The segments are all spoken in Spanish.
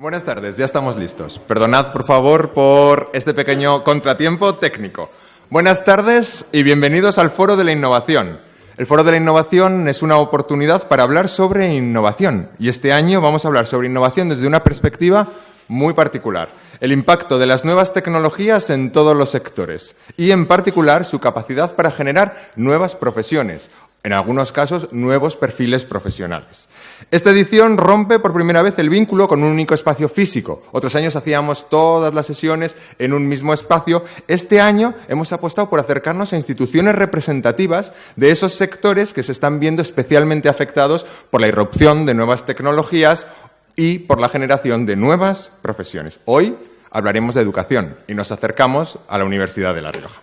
Buenas tardes, ya estamos listos. Perdonad, por favor, por este pequeño contratiempo técnico. Buenas tardes y bienvenidos al Foro de la Innovación. El Foro de la Innovación es una oportunidad para hablar sobre innovación y este año vamos a hablar sobre innovación desde una perspectiva muy particular. El impacto de las nuevas tecnologías en todos los sectores y, en particular, su capacidad para generar nuevas profesiones, en algunos casos, nuevos perfiles profesionales. Esta edición rompe por primera vez el vínculo con un único espacio físico. Otros años hacíamos todas las sesiones en un mismo espacio. Este año hemos apostado por acercarnos a instituciones representativas de esos sectores que se están viendo especialmente afectados por la irrupción de nuevas tecnologías y por la generación de nuevas profesiones. Hoy hablaremos de educación y nos acercamos a la Universidad de La Rioja.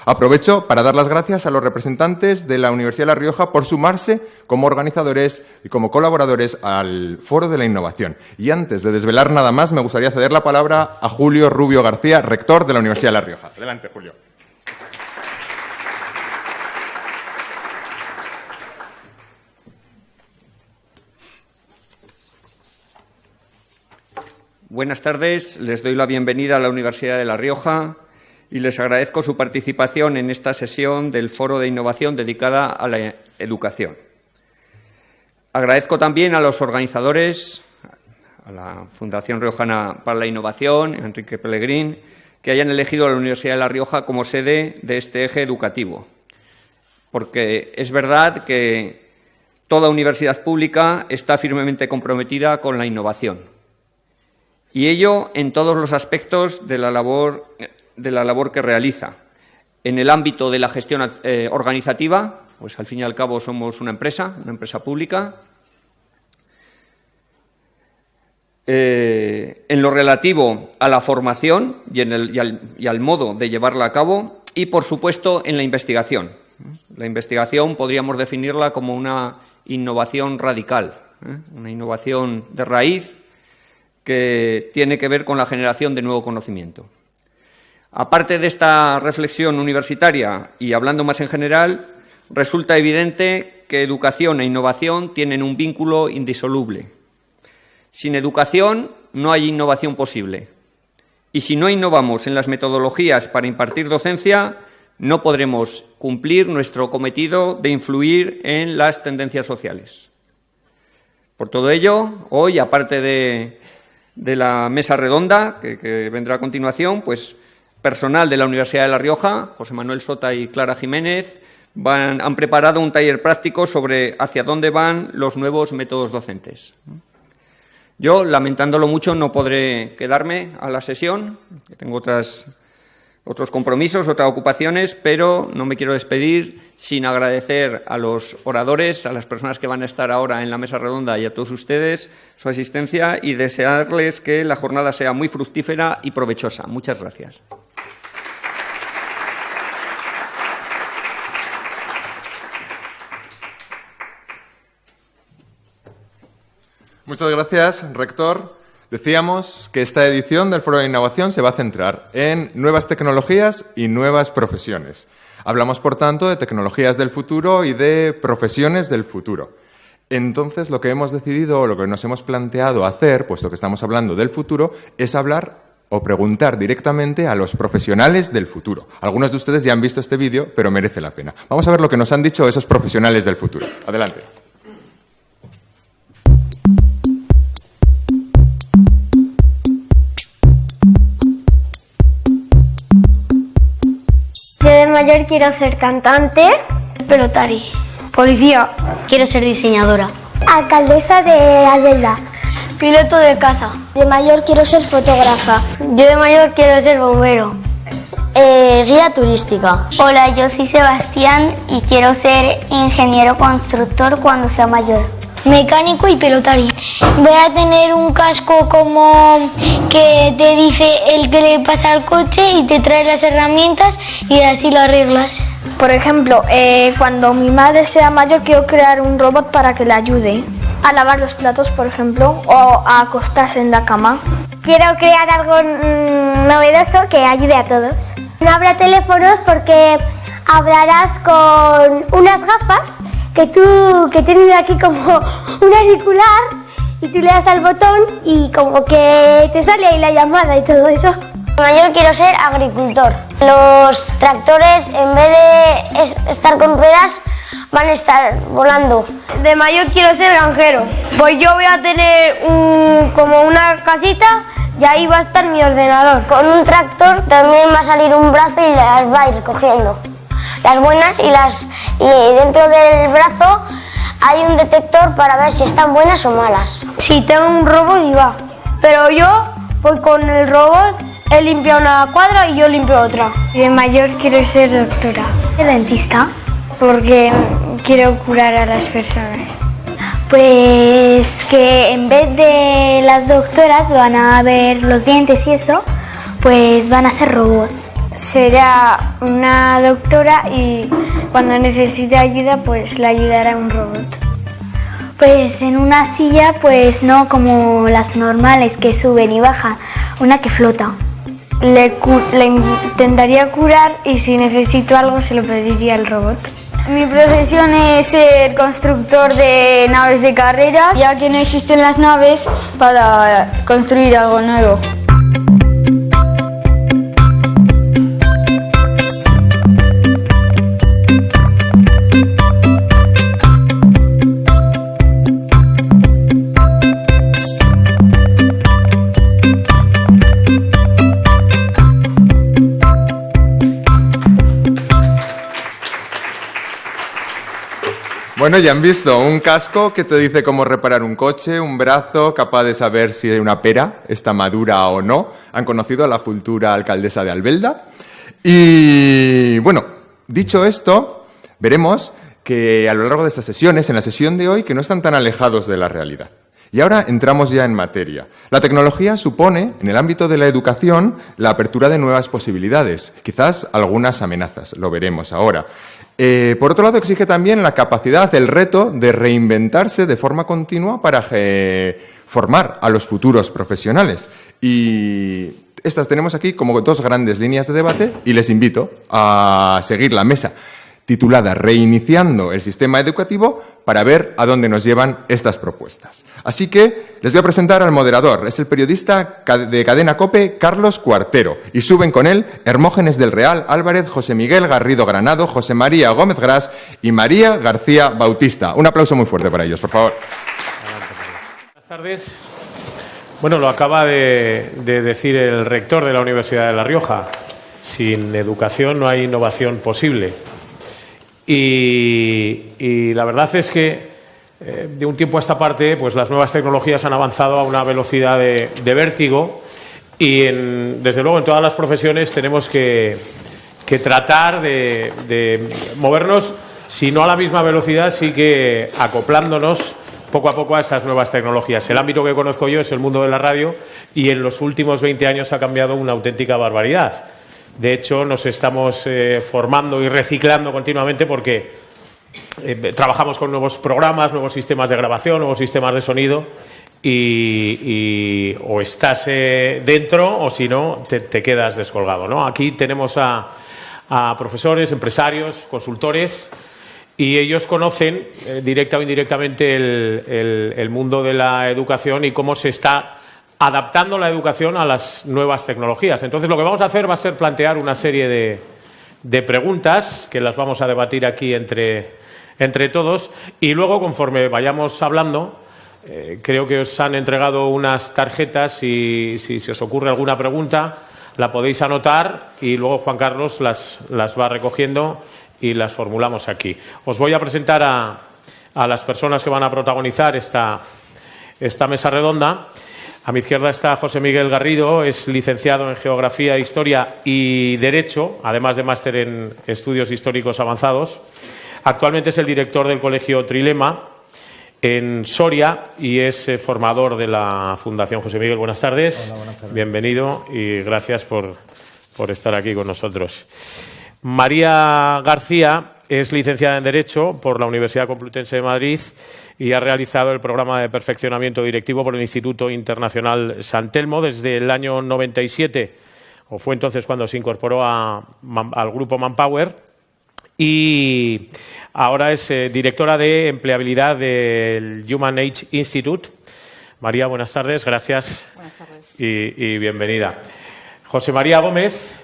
Aprovecho para dar las gracias a los representantes de la Universidad de La Rioja por sumarse como organizadores y como colaboradores al Foro de la Innovación. Y antes de desvelar nada más, me gustaría ceder la palabra a Julio Rubio García, rector de la Universidad de La Rioja. Adelante, Julio. Buenas tardes, les doy la bienvenida a la Universidad de La Rioja y les agradezco su participación en esta sesión del Foro de Innovación dedicada a la educación. Agradezco también a los organizadores, a la Fundación Riojana para la Innovación, Enrique Pellegrín, que hayan elegido a la Universidad de La Rioja como sede de este eje educativo. Porque es verdad que toda universidad pública está firmemente comprometida con la innovación. Y ello en todos los aspectos de la labor que realiza. En el ámbito de la gestión organizativa, pues al fin y al cabo somos una empresa pública. En lo relativo a la formación y al modo de llevarla a cabo y, por supuesto, en la investigación. La investigación podríamos definirla como una innovación radical, una innovación de raíz que tiene que ver con la generación de nuevo conocimiento. Aparte de esta reflexión universitaria y hablando más en general, resulta evidente que educación e innovación tienen un vínculo indisoluble. Sin educación no hay innovación posible. Y si no innovamos en las metodologías para impartir docencia, no podremos cumplir nuestro cometido de influir en las tendencias sociales. Por todo ello, hoy, aparte de la mesa redonda que vendrá a continuación, pues personal de la Universidad de La Rioja, José Manuel Sota y Clara Jiménez, han preparado un taller práctico sobre hacia dónde van los nuevos métodos docentes. Yo, lamentándolo mucho, no podré quedarme a la sesión, que tengo otros compromisos, otras ocupaciones, pero no me quiero despedir sin agradecer a los oradores, a las personas que van a estar ahora en la mesa redonda y a todos ustedes su asistencia y desearles que la jornada sea muy fructífera y provechosa. Muchas gracias. Muchas gracias, rector. Decíamos que esta edición del Foro de Innovación se va a centrar en nuevas tecnologías y nuevas profesiones. Hablamos, por tanto, de tecnologías del futuro y de profesiones del futuro. Entonces, lo que hemos decidido o lo que nos hemos planteado hacer, puesto que estamos hablando del futuro, es hablar o preguntar directamente a los profesionales del futuro. Algunos de ustedes ya han visto este vídeo, pero merece la pena. Vamos a ver lo que nos han dicho esos profesionales del futuro. Adelante. Yo de mayor quiero ser cantante, pelotari, policía, quiero ser diseñadora, alcaldesa de Albelda, piloto de caza. De mayor quiero ser fotógrafa. Yo de mayor quiero ser bombero. Guía turística. Hola, yo soy Sebastián y quiero ser ingeniero constructor cuando sea mayor. Mecánico y pelotari. Voy a tener un casco como que te dice el que le pasa al coche y te trae las herramientas y así lo arreglas. Por ejemplo, cuando mi madre sea mayor quiero crear un robot para que le ayude a lavar los platos, por ejemplo, o a acostarse en la cama. Quiero crear algo novedoso que ayude a todos. No habrá teléfonos porque hablarás con unas gafas que tienes aquí como un auricular y tú le das al botón y como que te sale ahí la llamada y todo eso. De mayor quiero ser agricultor. Los tractores, en vez de estar con ruedas, van a estar volando. De mayor quiero ser granjero. Pues yo voy a tener como una casita y ahí va a estar mi ordenador. Con un tractor también va a salir un brazo y las va a ir cogiendo. Las buenas y dentro del brazo hay un detector para ver si están buenas o malas. Sí, tengo un robot y va. Pero yo voy con el robot, él limpia una cuadra y yo limpio otra. De mayor quiero ser doctora. Dentista. Porque quiero curar a las personas. Pues que en vez de las doctoras van a ver los dientes y eso, pues van a ser robots. Será una doctora y cuando necesite ayuda, pues la ayudará un robot. Pues en una silla, pues no como las normales que suben y bajan, una que flota. Le intentaría curar y si necesito algo se lo pediría al robot. Mi profesión es ser constructor de naves de carrera, ya que no existen las naves para construir algo nuevo. Bueno, ya han visto un casco que te dice cómo reparar un coche, un brazo capaz de saber si una pera está madura o no. Han conocido a la futura alcaldesa de Albelda. Y bueno, dicho esto, veremos que a lo largo de estas sesiones, en la sesión de hoy, que no están tan alejados de la realidad. Y ahora entramos ya en materia. La tecnología supone, en el ámbito de la educación, la apertura de nuevas posibilidades, quizás algunas amenazas, lo veremos ahora. Por otro lado, exige también la capacidad, el reto de reinventarse de forma continua para formar a los futuros profesionales. Y estas tenemos aquí como dos grandes líneas de debate y les invito a seguir la mesa titulada Reiniciando el sistema educativo para ver a dónde nos llevan estas propuestas. Así que les voy a presentar al moderador. Es el periodista de Cadena COPE, Carlos Cuartero. Y suben con él Hermógenes del Real Álvarez, José Miguel Garrido Granado, José María Gómez Gras y María García Bautista. Un aplauso muy fuerte para ellos, por favor. Buenas tardes. Bueno, lo acaba de decir el rector de la Universidad de La Rioja. Sin educación no hay innovación posible. Y la verdad es que de un tiempo a esta parte, pues las nuevas tecnologías han avanzado a una velocidad de vértigo y desde luego en todas las profesiones tenemos que tratar de movernos, si no a la misma velocidad, sí que acoplándonos poco a poco a esas nuevas tecnologías. El ámbito que conozco yo es el mundo de la radio y en los últimos 20 años ha cambiado una auténtica barbaridad. De hecho, nos estamos formando y reciclando continuamente porque trabajamos con nuevos programas, nuevos sistemas de grabación, nuevos sistemas de sonido y o estás dentro o si no te quedas descolgado, ¿no? Aquí tenemos a profesores, empresarios, consultores y ellos conocen directa o indirectamente el mundo de la educación y cómo se está adaptando la educación a las nuevas tecnologías. Entonces, lo que vamos a hacer va a ser plantear una serie de preguntas que las vamos a debatir aquí entre todos y luego, conforme vayamos hablando, creo que os han entregado unas tarjetas y si se os ocurre alguna pregunta, la podéis anotar y luego Juan Carlos las va recogiendo y las formulamos aquí. Os voy a presentar a las personas que van a protagonizar esta mesa redonda. A mi izquierda está José Miguel Garrido, es licenciado en Geografía, Historia y Derecho, además de máster en Estudios Históricos Avanzados. Actualmente es el director del Colegio Trilema en Soria y es formador de la Fundación. José Miguel, buenas tardes. Hola, buenas tardes. Bienvenido y gracias por estar aquí con nosotros. María García es licenciada en Derecho por la Universidad Complutense de Madrid y ha realizado el programa de perfeccionamiento directivo por el Instituto Internacional San Telmo desde el año 97, o fue entonces cuando se incorporó al grupo Manpower, y ahora es directora de empleabilidad del Human Age Institute, María, buenas tardes, gracias. Buenas tardes. Y bienvenida. José María Gómez,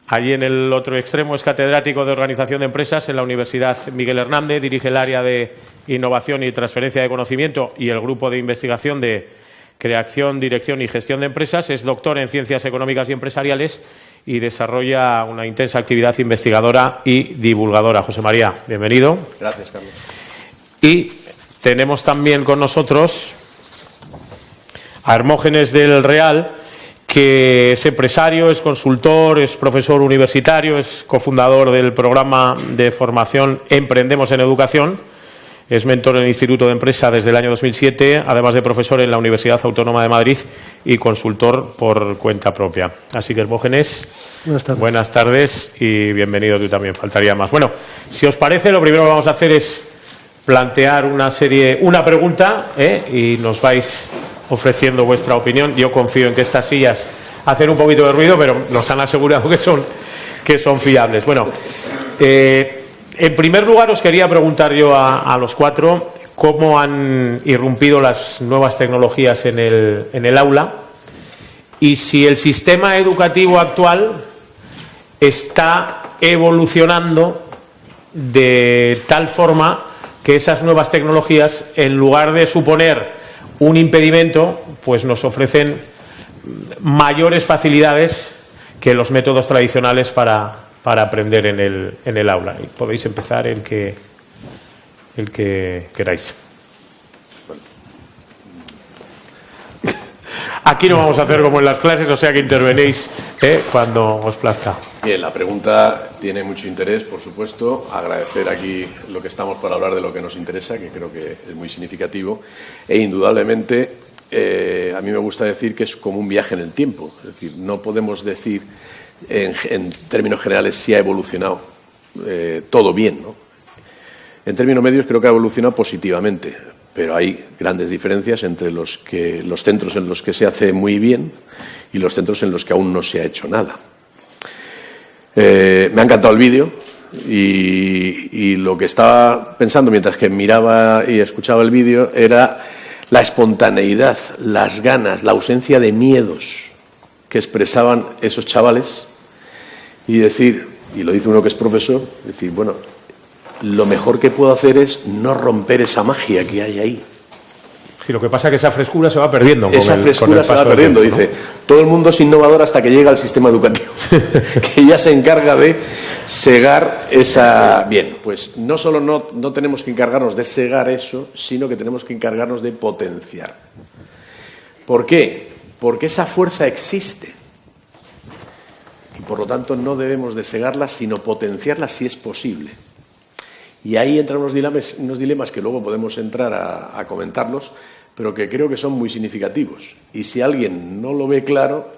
allí en el otro extremo, es catedrático de Organización de Empresas en la Universidad Miguel Hernández, dirige el área de Innovación y Transferencia de Conocimiento y el grupo de investigación de Creación, Dirección y Gestión de Empresas. Es doctor en Ciencias Económicas y Empresariales y desarrolla una intensa actividad investigadora y divulgadora. José María, bienvenido. Gracias, Carlos. Y tenemos también con nosotros a Hermógenes del Real, que es empresario, es consultor, es profesor universitario, es cofundador del programa de formación Emprendemos en Educación, es mentor en el Instituto de Empresa desde el año 2007, además de profesor en la Universidad Autónoma de Madrid y consultor por cuenta propia. Así que, Hermógenes, buenas tardes y bienvenido tú también, faltaría más. Bueno, si os parece, lo primero que vamos a hacer es plantear una pregunta y nos vais ofreciendo vuestra opinión. Yo confío en que estas sillas hacen un poquito de ruido, pero nos han asegurado que son fiables. Bueno, en primer lugar os quería preguntar yo a los cuatro cómo han irrumpido las nuevas tecnologías en el aula y si el sistema educativo actual está evolucionando de tal forma que esas nuevas tecnologías, en lugar de suponer un impedimento, pues nos ofrecen mayores facilidades que los métodos tradicionales para aprender en el aula. Y podéis empezar el que queráis. Aquí no vamos a hacer como en las clases, o sea que intervenéis cuando os plazca. Bien, la pregunta tiene mucho interés, por supuesto. Agradecer aquí lo que estamos para hablar de lo que nos interesa, que creo que es muy significativo. E indudablemente, a mí me gusta decir que es como un viaje en el tiempo. Es decir, no podemos decir en términos generales si ha evolucionado todo bien, ¿no? En términos medios creo que ha evolucionado positivamente, pero hay grandes diferencias entre los centros en los que se hace muy bien y los centros en los que aún no se ha hecho nada. Me ha encantado el vídeo y lo que estaba pensando mientras que miraba y escuchaba el vídeo era la espontaneidad, las ganas, la ausencia de miedos que expresaban esos chavales y decir, y lo dice uno que es profesor, decir, bueno, lo mejor que puedo hacer es no romper esa magia que hay ahí. Sí, lo que pasa es que esa frescura se va perdiendo. Esa frescura se va perdiendo. Tiempo, ¿no? Dice, todo el mundo es innovador hasta que llega al sistema educativo, que ya se encarga de segar esa... Bien, pues no solo no tenemos que encargarnos de segar eso, sino que tenemos que encargarnos de potenciar. ¿Por qué? Porque esa fuerza existe. Y por lo tanto no debemos de segarla, sino potenciarla si es posible. Y ahí entran unos dilemas que luego podemos entrar a comentarlos, pero que creo que son muy significativos. Y si alguien no lo ve claro,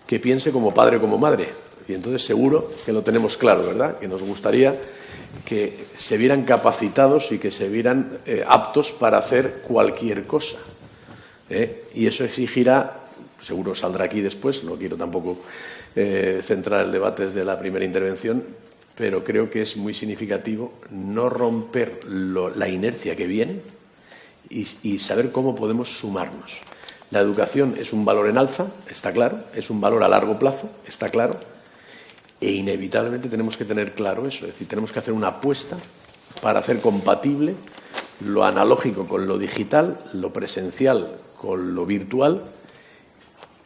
que piense como padre o como madre. Y entonces seguro que lo tenemos claro, ¿verdad? Que nos gustaría que se vieran capacitados y que se vieran aptos para hacer cualquier cosa. Y eso exigirá, seguro saldrá aquí después, no quiero tampoco centrar el debate desde la primera intervención, pero creo que es muy significativo no romper la inercia que viene y saber cómo podemos sumarnos. La educación es un valor en alza, está claro, es un valor a largo plazo, está claro, e inevitablemente tenemos que tener claro eso, es decir, tenemos que hacer una apuesta para hacer compatible lo analógico con lo digital, lo presencial con lo virtual,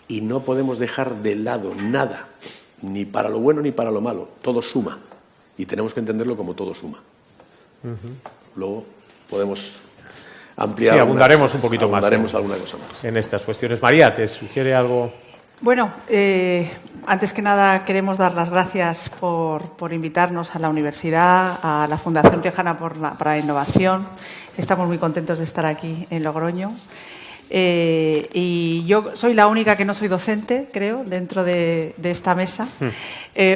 y no podemos dejar de lado nada, ni para lo bueno ni para lo malo, todo suma. Y tenemos que entenderlo como todo suma. Luego podemos ampliar. Sí, abundaremos un poquito más. Abundaremos alguna cosa más. En estas cuestiones. María, ¿te sugiere algo? Bueno, antes que nada queremos dar las gracias por invitarnos a la universidad, a la Fundación Riojana para la Innovación. Estamos muy contentos de estar aquí en Logroño. Y yo soy la única que no soy docente, creo, dentro de esta mesa.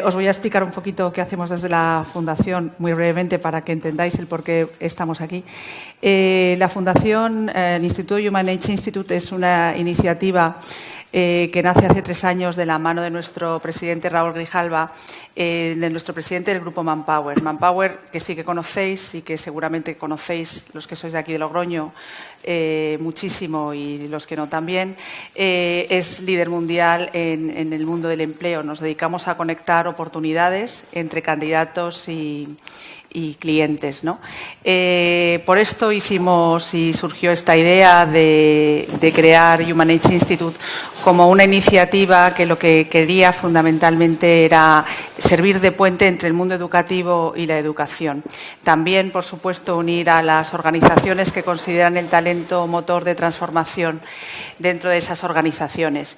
Os voy a explicar un poquito qué hacemos desde la Fundación, muy brevemente, para que entendáis el por qué estamos aquí. La Fundación, el Instituto Human Age Institute, es una iniciativa que nace hace 3 años de la mano de nuestro presidente Raúl Grijalva, de nuestro presidente del grupo Manpower. Manpower, que sí que conocéis y que seguramente conocéis los que sois de aquí de Logroño muchísimo y los que no también, es líder mundial en el mundo del empleo. Nos dedicamos a conectar oportunidades entre candidatos y clientes, ¿no? Por esto hicimos y surgió esta idea de crear Human Age Institute como una iniciativa que lo que quería fundamentalmente era servir de puente entre el mundo educativo y la educación. También, por supuesto, unir a las organizaciones que consideran el talento motor de transformación dentro de esas organizaciones.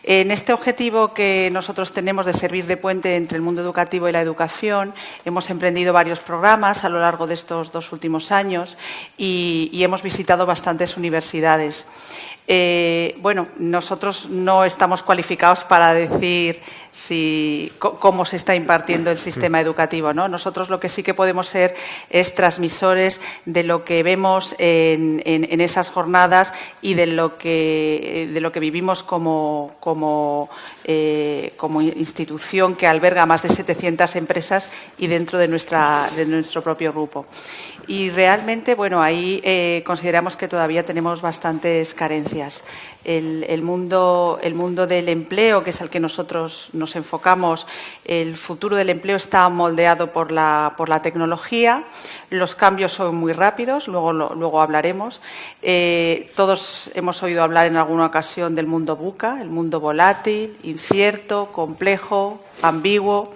En este objetivo que nosotros tenemos de servir de puente entre el mundo educativo y la educación, hemos emprendido varios programas a lo largo de estos 2 últimos años y hemos visitado bastantes universidades. Bueno, nosotros no estamos cualificados para decir cómo se está impartiendo el sistema educativo, ¿no? Nosotros lo que sí que podemos ser es transmisores de lo que vemos en esas jornadas y de lo que vivimos como institución que alberga más de 700 empresas y dentro de nuestro propio grupo. Y realmente, bueno, ahí consideramos que todavía tenemos bastantes carencias. El mundo del empleo, que es al que nosotros nos enfocamos, el futuro del empleo está moldeado por la tecnología. Los cambios son muy rápidos, luego hablaremos. Todos hemos oído hablar en alguna ocasión del mundo VUCA, el mundo volátil, incierto, complejo, ambiguo,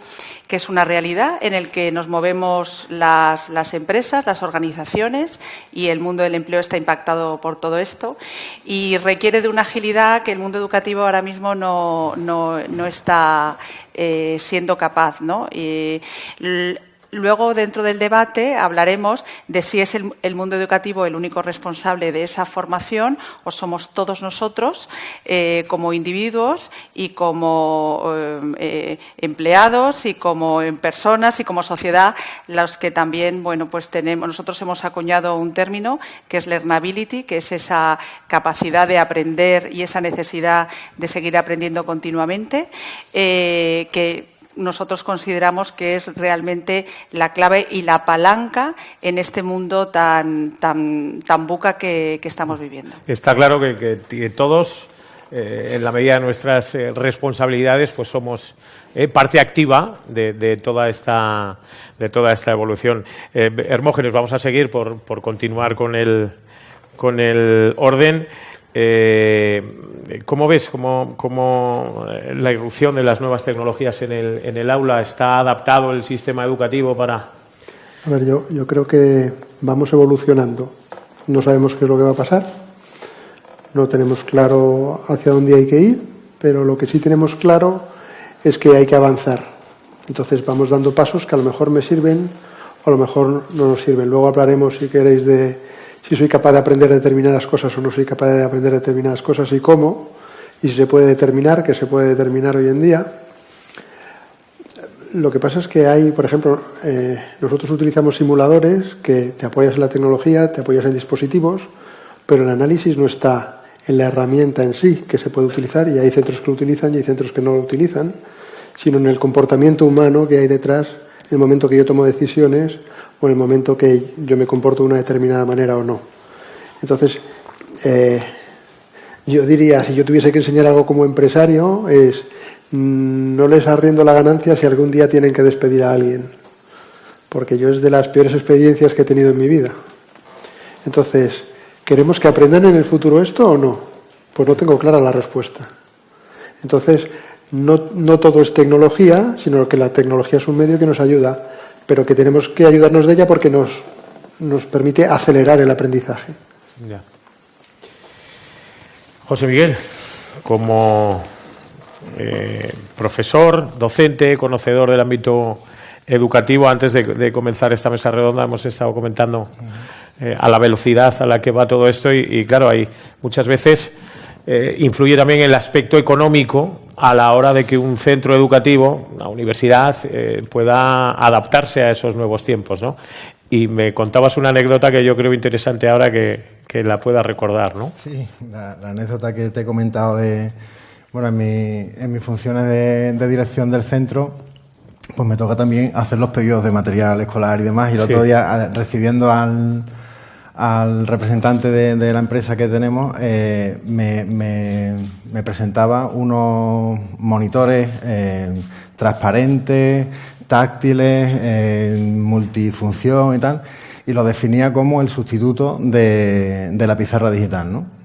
que es una realidad en el que nos movemos las empresas, las organizaciones, y el mundo del empleo está impactado por todo esto y requiere de una agilidad que el mundo educativo ahora mismo no está siendo capaz, ¿no? Luego, dentro del debate, hablaremos de si es el mundo educativo el único responsable de esa formación o somos todos nosotros, como individuos y como empleados y como personas y como sociedad, los que también, bueno, pues nosotros hemos acuñado un término que es learnability, que es esa capacidad de aprender y esa necesidad de seguir aprendiendo continuamente, que nosotros consideramos que es realmente la clave y la palanca en este mundo tan buca que estamos viviendo. Está claro que todos, en la medida de nuestras responsabilidades, pues somos parte activa de toda esta evolución. Hermógenes, vamos a seguir por continuar con el orden. ¿Cómo ves cómo la irrupción de las nuevas tecnologías en el aula está adaptado el sistema educativo para...? A ver, yo creo que vamos evolucionando. No sabemos qué es lo que va a pasar. No tenemos claro hacia dónde hay que ir, pero lo que sí tenemos claro es que hay que avanzar. Entonces vamos dando pasos que a lo mejor me sirven o a lo mejor no nos sirven. Luego hablaremos, si queréis, de si soy capaz de aprender determinadas cosas o no soy capaz de aprender determinadas cosas y cómo, y si se puede determinar, que se puede determinar hoy en día. Lo que pasa es que hay, por ejemplo, nosotros utilizamos simuladores que te apoyas en la tecnología, te apoyas en dispositivos, pero el análisis no está en la herramienta en sí que se puede utilizar, y hay centros que lo utilizan y hay centros que no lo utilizan, sino en el comportamiento humano que hay detrás, en el momento que yo tomo decisiones o en el momento que yo me comporto de una determinada manera o no. Entonces, yo diría, si yo tuviese que enseñar algo como empresario, es no les arriendo la ganancia si algún día tienen que despedir a alguien, porque yo es de las peores experiencias que he tenido en mi vida. Entonces, ¿queremos que aprendan en el futuro esto o no? Pues no tengo clara la respuesta. Entonces, no todo es tecnología, sino que la tecnología es un medio que nos ayuda, pero que tenemos que ayudarnos de ella porque nos permite acelerar el aprendizaje. Ya. José Miguel, como profesor, docente, conocedor del ámbito educativo, antes de comenzar esta mesa redonda hemos estado comentando a la velocidad a la que va todo esto y claro, hay muchas veces influye también el aspecto económico a la hora de que un centro educativo, una universidad, pueda adaptarse a esos nuevos tiempos, ¿no? Y me contabas una anécdota que yo creo interesante ahora que la pueda recordar, ¿no? Sí, la anécdota que te he comentado de Bueno, en mis funciones de dirección del centro, pues me toca también hacer los pedidos de material escolar y demás. Y el otro día, recibiendo al representante de la empresa que tenemos, me presentaba unos monitores transparentes, táctiles, multifunción y tal, y lo definía como el sustituto de la pizarra digital, ¿no?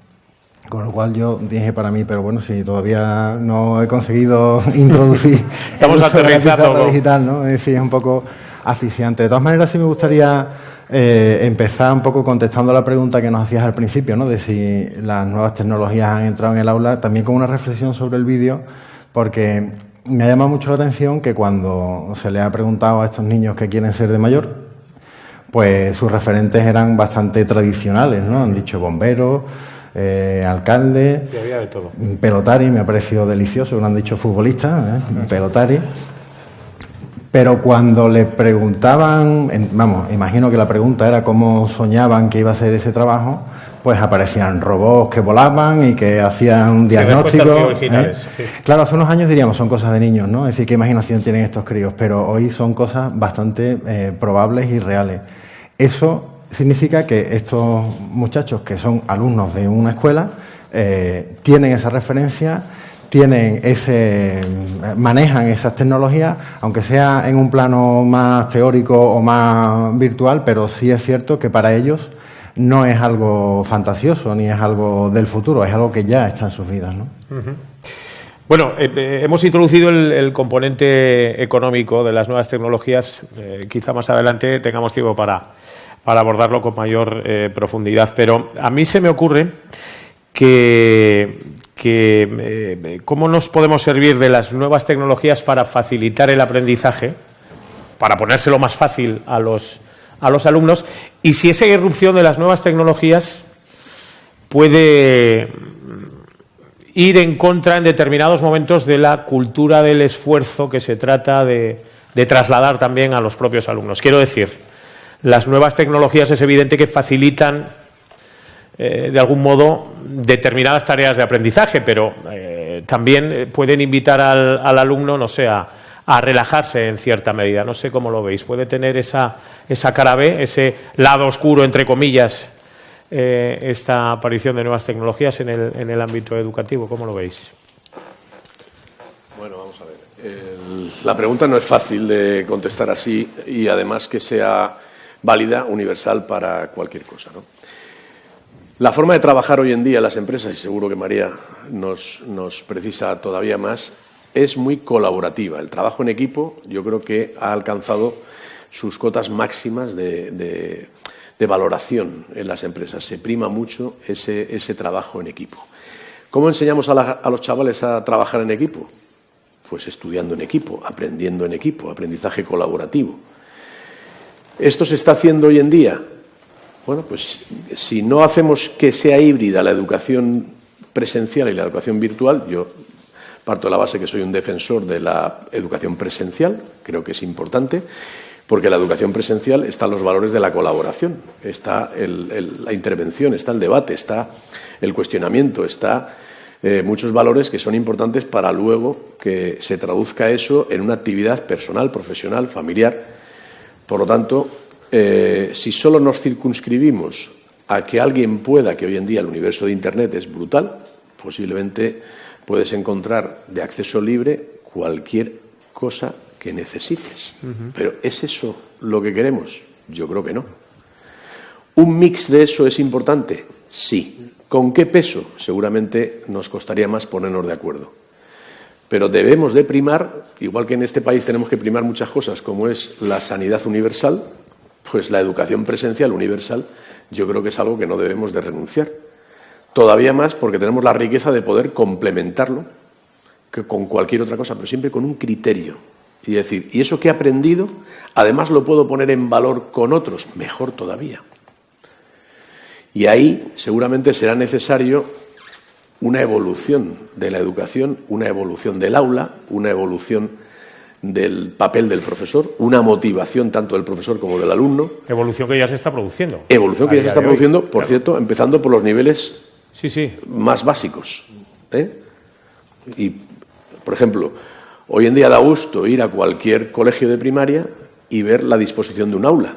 Con lo cual yo dije para mí, pero bueno, si todavía no he conseguido introducir estamos aterrizando la digital, ¿no? Es decir, es un poco asfixiante. De todas maneras, sí me gustaría empezar un poco contestando la pregunta que nos hacías al principio, ¿no? De si las nuevas tecnologías han entrado en el aula, también con una reflexión sobre el vídeo, porque me ha llamado mucho la atención que cuando se le ha preguntado a estos niños qué quieren ser de mayor, pues sus referentes eran bastante tradicionales, ¿no? Han dicho bomberos, alcalde, sí, había de todo. Pelotari, me ha parecido delicioso, no han dicho futbolista, Pelotari. Pero cuando le preguntaban, vamos, imagino que la pregunta era cómo soñaban que iba a ser ese trabajo, pues aparecían robots que volaban y que hacían un diagnóstico. Sí. Claro, hace unos años diríamos son cosas de niños, ¿no? Es decir, qué imaginación tienen estos críos, pero hoy son cosas bastante probables y reales. Eso significa que estos muchachos que son alumnos de una escuela tienen esa referencia, manejan esas tecnologías, aunque sea en un plano más teórico o más virtual, pero sí es cierto que para ellos no es algo fantasioso ni es algo del futuro, es algo que ya está en sus vidas, ¿no? Uh-huh. Bueno, hemos introducido el componente económico de las nuevas tecnologías. Quizá más adelante tengamos tiempo para abordarlo con mayor profundidad, pero a mí se me ocurre que cómo nos podemos servir de las nuevas tecnologías para facilitar el aprendizaje, para ponérselo más fácil a los alumnos, y si esa irrupción de las nuevas tecnologías puede ir en contra en determinados momentos de la cultura del esfuerzo que se trata de trasladar también a los propios alumnos. Quiero decir, las nuevas tecnologías es evidente que facilitan de algún modo determinadas tareas de aprendizaje, pero también pueden invitar al alumno, no sé, a relajarse en cierta medida. No sé cómo lo veis. ¿Puede tener esa cara B, ese lado oscuro, entre comillas, esta aparición de nuevas tecnologías en el ámbito educativo? ¿Cómo lo veis? Bueno, vamos a ver. La pregunta no es fácil de contestar así y además que sea válida, universal para cualquier cosa, ¿no? La forma de trabajar hoy en día en las empresas, y seguro que María nos precisa todavía más, es muy colaborativa. El trabajo en equipo yo creo que ha alcanzado sus cotas máximas de valoración en las empresas. Se prima mucho ese trabajo en equipo. ¿Cómo enseñamos a los chavales a trabajar en equipo? Pues estudiando en equipo, aprendiendo en equipo, aprendizaje colaborativo. ¿Esto se está haciendo hoy en día? Bueno, pues si no hacemos que sea híbrida la educación presencial y la educación virtual, yo parto de la base que soy un defensor de la educación presencial, creo que es importante, porque en la educación presencial están los valores de la colaboración, está la intervención, está el debate, está el cuestionamiento, está muchos valores que son importantes para luego que se traduzca eso en una actividad personal, profesional, familiar. Por lo tanto, si solo nos circunscribimos a que alguien pueda, que hoy en día el universo de Internet es brutal, posiblemente puedes encontrar de acceso libre cualquier cosa que necesites. Uh-huh. Pero ¿es eso lo que queremos? Yo creo que no. ¿Un mix de eso es importante? Sí. ¿Con qué peso? Seguramente nos costaría más ponernos de acuerdo. Pero debemos de primar, igual que en este país tenemos que primar muchas cosas, como es la sanidad universal, pues la educación presencial universal, yo creo que es algo que no debemos de renunciar. Todavía más porque tenemos la riqueza de poder complementarlo que con cualquier otra cosa, pero siempre con un criterio. Y decir, y eso que he aprendido, además lo puedo poner en valor con otros, mejor todavía. Y ahí seguramente será necesario una evolución de la educación, una evolución del aula, una evolución del papel del profesor, una motivación tanto del profesor como del alumno. Evolución que ya se está produciendo. Evolución que ya se está produciendo, por cierto, empezando por los niveles más básicos. Y, por ejemplo, hoy en día da gusto ir a cualquier colegio de primaria y ver la disposición de un aula.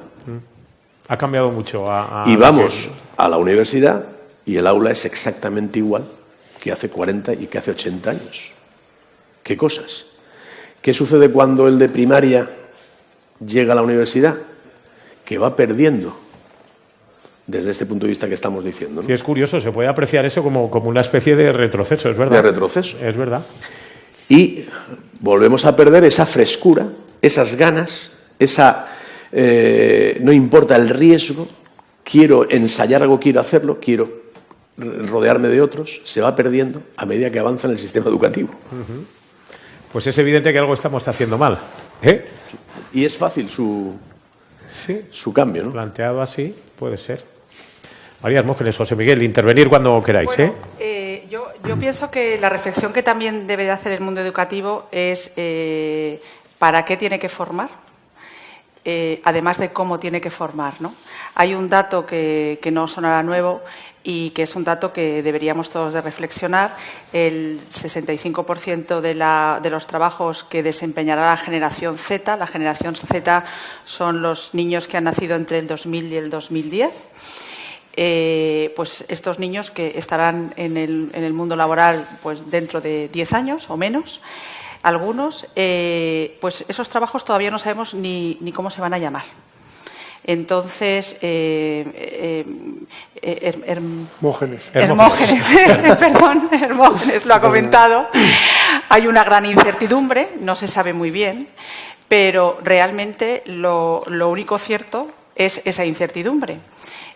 Ha cambiado mucho. Y vamos a la universidad y el aula es exactamente igual que hace 40 y que hace 80 años. ¿Qué cosas? ¿Qué sucede cuando el de primaria llega a la universidad? Que va perdiendo desde este punto de vista que estamos diciendo, ¿no? Sí, es curioso, se puede apreciar eso como una especie de retroceso, es verdad. De retroceso. Es verdad. Y volvemos a perder esa frescura, esas ganas, no importa el riesgo, quiero ensayar algo, quiero hacerlo, quiero rodearme de otros, se va perdiendo a medida que avanza en el sistema educativo. Pues es evidente que algo estamos haciendo mal. Y es fácil su cambio, ¿no? Planteado así, puede ser. María Hermógenes, José Miguel, intervenir cuando queráis. Bueno, yo pienso que la reflexión que también debe de hacer el mundo educativo es ¿para qué tiene que formar? Además de cómo tiene que formar, ¿no? Hay un dato que no sonará nuevo y que es un dato que deberíamos todos de reflexionar. El 65% de los trabajos que desempeñará la generación Z son los niños que han nacido entre el 2000 y el 2010. Pues estos niños que estarán en el mundo laboral pues dentro de 10 años o menos, algunos, pues esos trabajos todavía no sabemos ni cómo se van a llamar. Entonces, Hermógenes lo ha comentado, hay una gran incertidumbre, no se sabe muy bien, pero realmente lo único cierto es esa incertidumbre.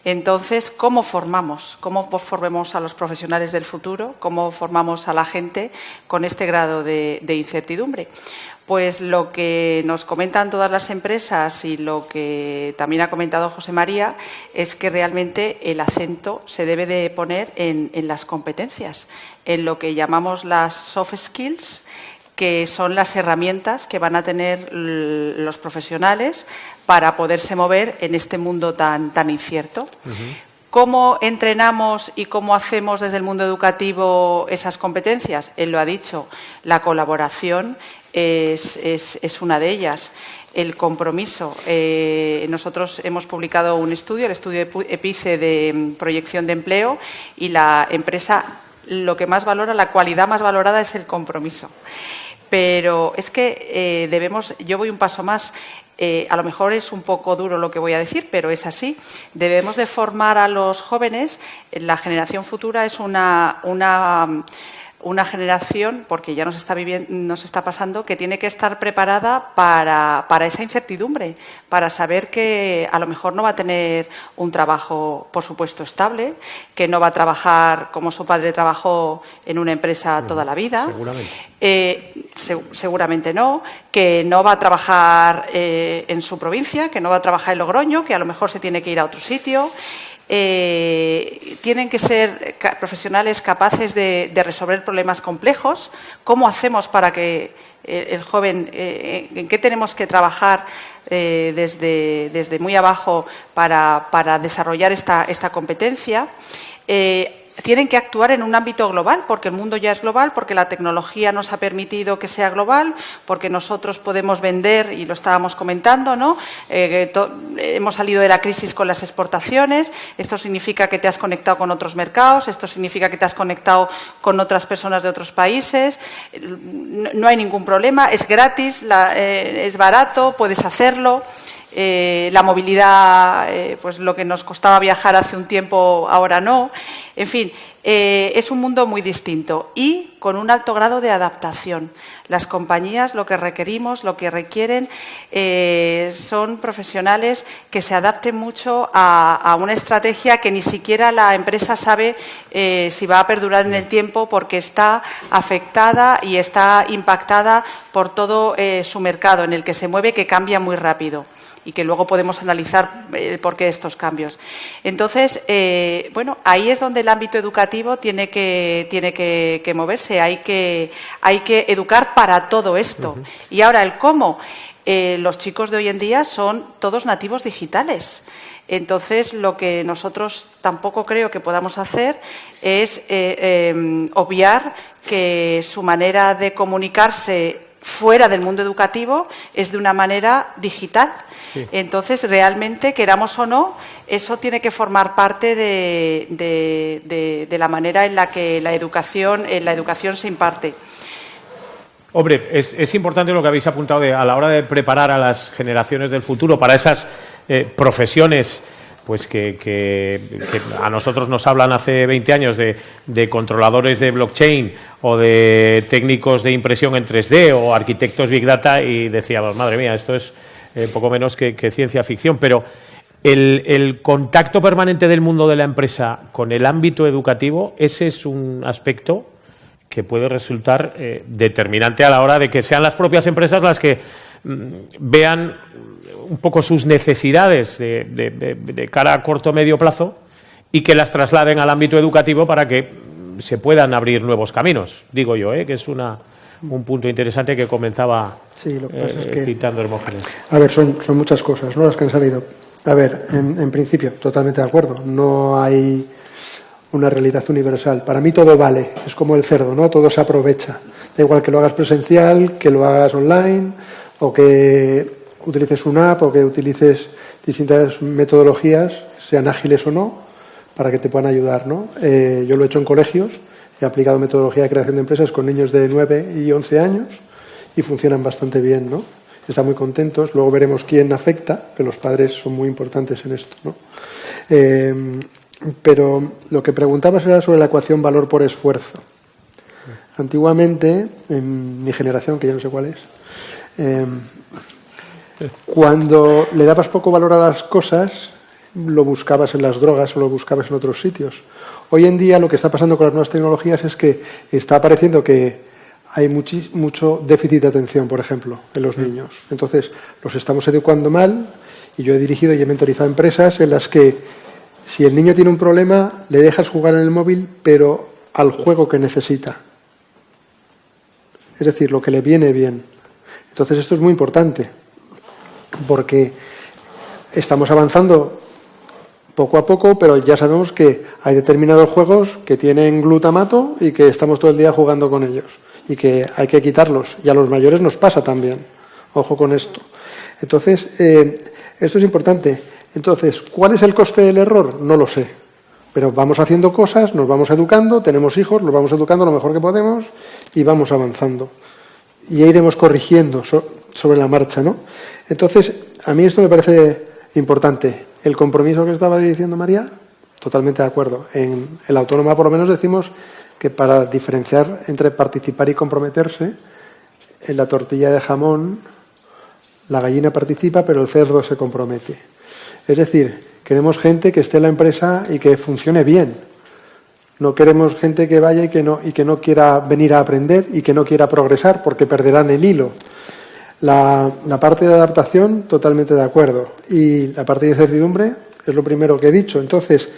Entonces, ¿cómo formamos? ¿Cómo formemos a los profesionales del futuro? ¿Cómo formamos a la gente con este grado de incertidumbre? Pues lo que nos comentan todas las empresas y lo que también ha comentado José María es que realmente el acento se debe de poner en las competencias, en lo que llamamos las soft skills, que son las herramientas que van a tener los profesionales para poderse mover en este mundo tan incierto. ¿Cómo entrenamos y cómo hacemos desde el mundo educativo esas competencias? Él lo ha dicho, la colaboración es una de ellas. El compromiso. Nosotros hemos publicado un estudio, el estudio EPICE de proyección de empleo, y la empresa lo que más valora, la cualidad más valorada es el compromiso. Pero es que yo voy un paso más. A lo mejor es un poco duro lo que voy a decir, pero es así. Debemos de formar a los jóvenes. La generación futura es una generación, porque ya nos está pasando, que tiene que estar preparada para esa incertidumbre, para saber que a lo mejor no va a tener un trabajo, por supuesto, estable, que no va a trabajar como su padre trabajó en una empresa toda la vida. Seguramente. Seguramente no, que no va a trabajar en su provincia, que no va a trabajar en Logroño, que a lo mejor se tiene que ir a otro sitio. Tienen que ser profesionales capaces de resolver problemas complejos. ¿Cómo hacemos para que el joven, en qué tenemos que trabajar desde muy abajo para desarrollar esta competencia? Tienen que actuar en un ámbito global, porque el mundo ya es global, porque la tecnología nos ha permitido que sea global, porque nosotros podemos vender, y lo estábamos comentando, ¿no? Hemos salido de la crisis con las exportaciones. Esto significa que te has conectado con otros mercados, esto significa que te has conectado con otras personas de otros países. No hay ningún problema, es gratis, es barato, puedes hacerlo. La movilidad, pues lo que nos costaba viajar hace un tiempo, ahora no. En fin, es un mundo muy distinto y con un alto grado de adaptación. Las compañías lo que requerimos, lo que requieren, son profesionales que se adapten mucho a una estrategia que ni siquiera la empresa sabe si va a perdurar en el tiempo, porque está afectada y está impactada por todo su mercado, en el que se mueve, que cambia muy rápido, y que luego podemos analizar el porqué de estos cambios. Entonces, bueno, ahí es donde el ámbito educativo tiene que moverse. Hay que educar para todo esto. Y ahora, el cómo. Los chicos de hoy en día son todos nativos digitales. Entonces, lo que nosotros tampoco creo que podamos hacer es obviar que su manera de comunicarse fuera del mundo educativo es de una manera digital. Sí. Entonces, realmente, queramos o no, eso tiene que formar parte de la manera en la que la educación se imparte. Hombre, es importante lo que habéis apuntado a la hora de preparar a las generaciones del futuro para esas profesiones pues que a nosotros nos hablan hace 20 años de controladores de blockchain o de técnicos de impresión en 3D o arquitectos Big Data, y decíamos, madre mía, esto es poco menos que ciencia ficción, pero el contacto permanente del mundo de la empresa con el ámbito educativo, ese es un aspecto que puede resultar determinante a la hora de que sean las propias empresas las que vean un poco sus necesidades de cara a corto o medio plazo y que las trasladen al ámbito educativo para que se puedan abrir nuevos caminos, digo yo, que es un punto interesante que comenzaba citando Hermógenes. A ver, son muchas cosas, ¿no?, las que han salido. A ver, en principio, totalmente de acuerdo, no hay una realidad universal. Para mí todo vale, es como el cerdo, ¿no? Todo se aprovecha. Da igual que lo hagas presencial, que lo hagas online, o que utilices una app, o que utilices distintas metodologías, sean ágiles o no, para que te puedan ayudar, ¿no? Yo lo he hecho en colegios, he aplicado metodología de creación de empresas con niños de 9 y 11 años y funcionan bastante bien, ¿no? Están muy contentos. Luego veremos quién afecta, que los padres son muy importantes en esto, ¿no? Pero lo que preguntabas era sobre la ecuación valor por esfuerzo. Antiguamente, en mi generación, que ya no sé cuál es, cuando le dabas poco valor a las cosas, lo buscabas en las drogas o lo buscabas en otros sitios. Hoy en día lo que está pasando con las nuevas tecnologías es que está apareciendo que hay mucho déficit de atención, por ejemplo, en los niños. Entonces, los estamos educando mal, y yo he dirigido y he mentorizado empresas en las que si el niño tiene un problema, le dejas jugar en el móvil, pero al juego que necesita. Es decir, lo que le viene bien. Entonces, esto es muy importante, porque estamos avanzando poco a poco, pero ya sabemos que hay determinados juegos que tienen glutamato y que estamos todo el día jugando con ellos, y que hay que quitarlos. Y a los mayores nos pasa también. Ojo con esto. Entonces, esto es importante. Entonces, ¿cuál es el coste del error? No lo sé. Pero vamos haciendo cosas, nos vamos educando, tenemos hijos, los vamos educando lo mejor que podemos y vamos avanzando. Y ya iremos corrigiendo sobre la marcha, ¿no? Entonces, a mí esto me parece importante. El compromiso que estaba diciendo María, totalmente de acuerdo. En el Autónoma, por lo menos, decimos que para diferenciar entre participar y comprometerse, en la tortilla de jamón, la gallina participa, pero el cerdo se compromete. Es decir, queremos gente que esté en la empresa y que funcione bien. No queremos gente que vaya y que no quiera venir a aprender y que no quiera progresar, porque perderán el hilo. La parte de adaptación, totalmente de acuerdo. Y la parte de incertidumbre es lo primero que he dicho. Entonces,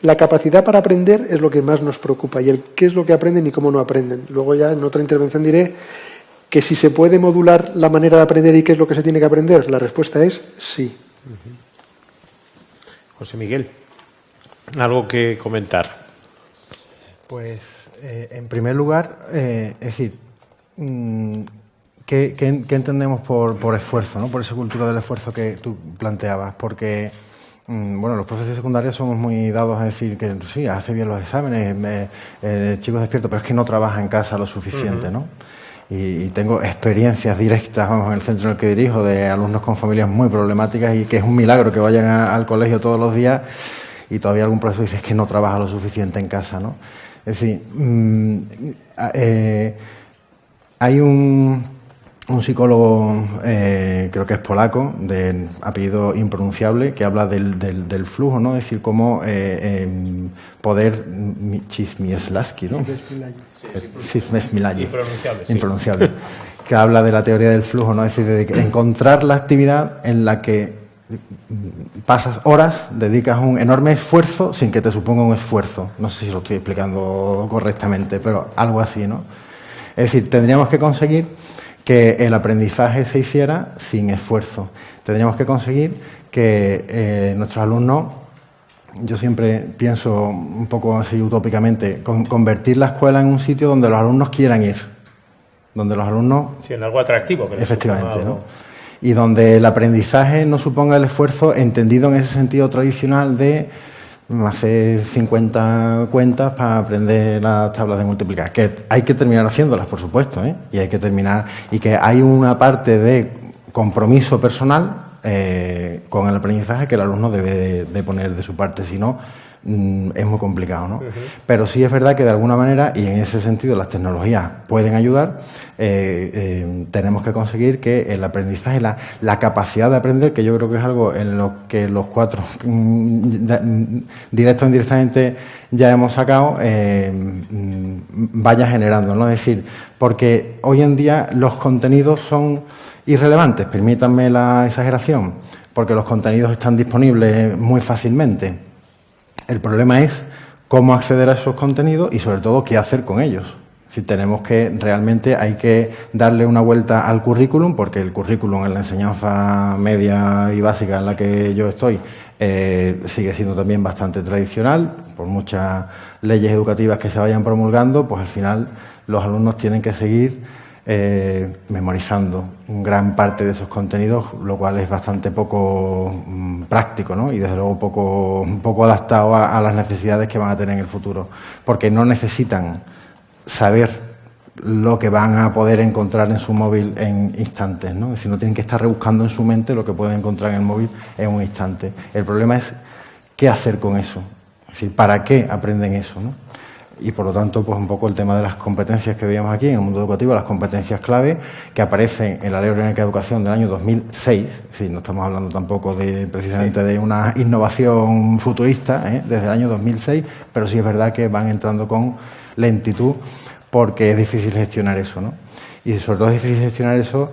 la capacidad para aprender es lo que más nos preocupa, y el qué es lo que aprenden y cómo no aprenden. Luego ya en otra intervención diré que si se puede modular la manera de aprender y qué es lo que se tiene que aprender. La respuesta es sí. José Miguel, ¿algo que comentar? Pues, en primer lugar, es decir, ¿qué entendemos por esfuerzo, ¿no? Por esa cultura del esfuerzo que tú planteabas? Porque, bueno, los profesores secundarios somos muy dados a decir que sí, hace bien los exámenes, el chico es despierto, pero es que no trabaja en casa lo suficiente, ¿no? Y tengo experiencias directas, vamos, en el centro en el que dirijo, de alumnos con familias muy problemáticas, y que es un milagro que vayan al colegio todos los días y todavía algún profesor dice que no trabaja lo suficiente en casa, ¿no? Es decir, hay un psicólogo, creo que es polaco, de apellido impronunciable, que habla del flujo, ¿no? Es decir, cómo poder Csikszentmihalyi, ¿no? Impronunciable. Que habla de la teoría del flujo, ¿no? Es decir, de encontrar la actividad en la que pasas horas, dedicas un enorme esfuerzo sin que te suponga un esfuerzo. No sé si lo estoy explicando correctamente, pero algo así, ¿no? Es decir, tendríamos que conseguir que el aprendizaje se hiciera sin esfuerzo. Tendríamos que conseguir que nuestros alumnos, yo siempre pienso un poco así utópicamente, convertir la escuela en un sitio donde los alumnos quieran ir, donde los alumnos... Sí, en algo atractivo. Que efectivamente, ¿no? Y donde el aprendizaje no suponga el esfuerzo entendido en ese sentido tradicional de hacer 50 cuentas para aprender las tablas de multiplicar, que hay que terminar haciéndolas, por supuesto, ¿eh? Y hay que terminar, y que hay una parte de compromiso personal con el aprendizaje que el alumno debe de poner de su parte, si no es muy complicado, ¿no? Pero sí es verdad que de alguna manera, y en ese sentido las tecnologías pueden ayudar, tenemos que conseguir que el aprendizaje, la capacidad de aprender, que yo creo que es algo en lo que los cuatro, directo o indirectamente, ya hemos sacado, vaya generando, ¿no? Es decir, porque hoy en día los contenidos son irrelevantes, permítanme la exageración, porque los contenidos están disponibles muy fácilmente. El problema es cómo acceder a esos contenidos y, sobre todo, qué hacer con ellos. Si tenemos que, realmente hay que darle una vuelta al currículum, porque el currículum en la enseñanza media y básica en la que yo estoy sigue siendo también bastante tradicional. Por muchas leyes educativas que se vayan promulgando, pues al final los alumnos tienen que seguir memorizando gran parte de esos contenidos, lo cual es bastante poco práctico, ¿no? Y desde luego poco adaptado a las necesidades que van a tener en el futuro, porque no necesitan saber lo que van a poder encontrar en su móvil en instantes, ¿no? Es decir, no tienen que estar rebuscando en su mente lo que pueden encontrar en el móvil en un instante. El problema es qué hacer con eso, es decir, para qué aprenden eso, ¿no? Y, por lo tanto, pues un poco el tema de las competencias que veíamos aquí en el mundo educativo, las competencias clave que aparecen en la Ley Orgánica de Educación del año 2006, es decir, no estamos hablando tampoco precisamente de una innovación futurista, desde el año 2006, pero sí es verdad que van entrando con lentitud porque es difícil gestionar eso, ¿no? Y sobre todo es difícil gestionar eso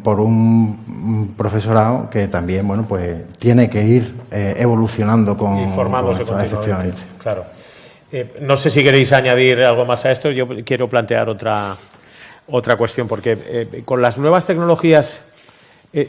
por un profesorado que también, bueno, pues tiene que ir evolucionando con... Y formándose continuamente. Efectivamente, claro. No sé si queréis añadir algo más a esto. Yo quiero plantear otra cuestión, porque con las nuevas tecnologías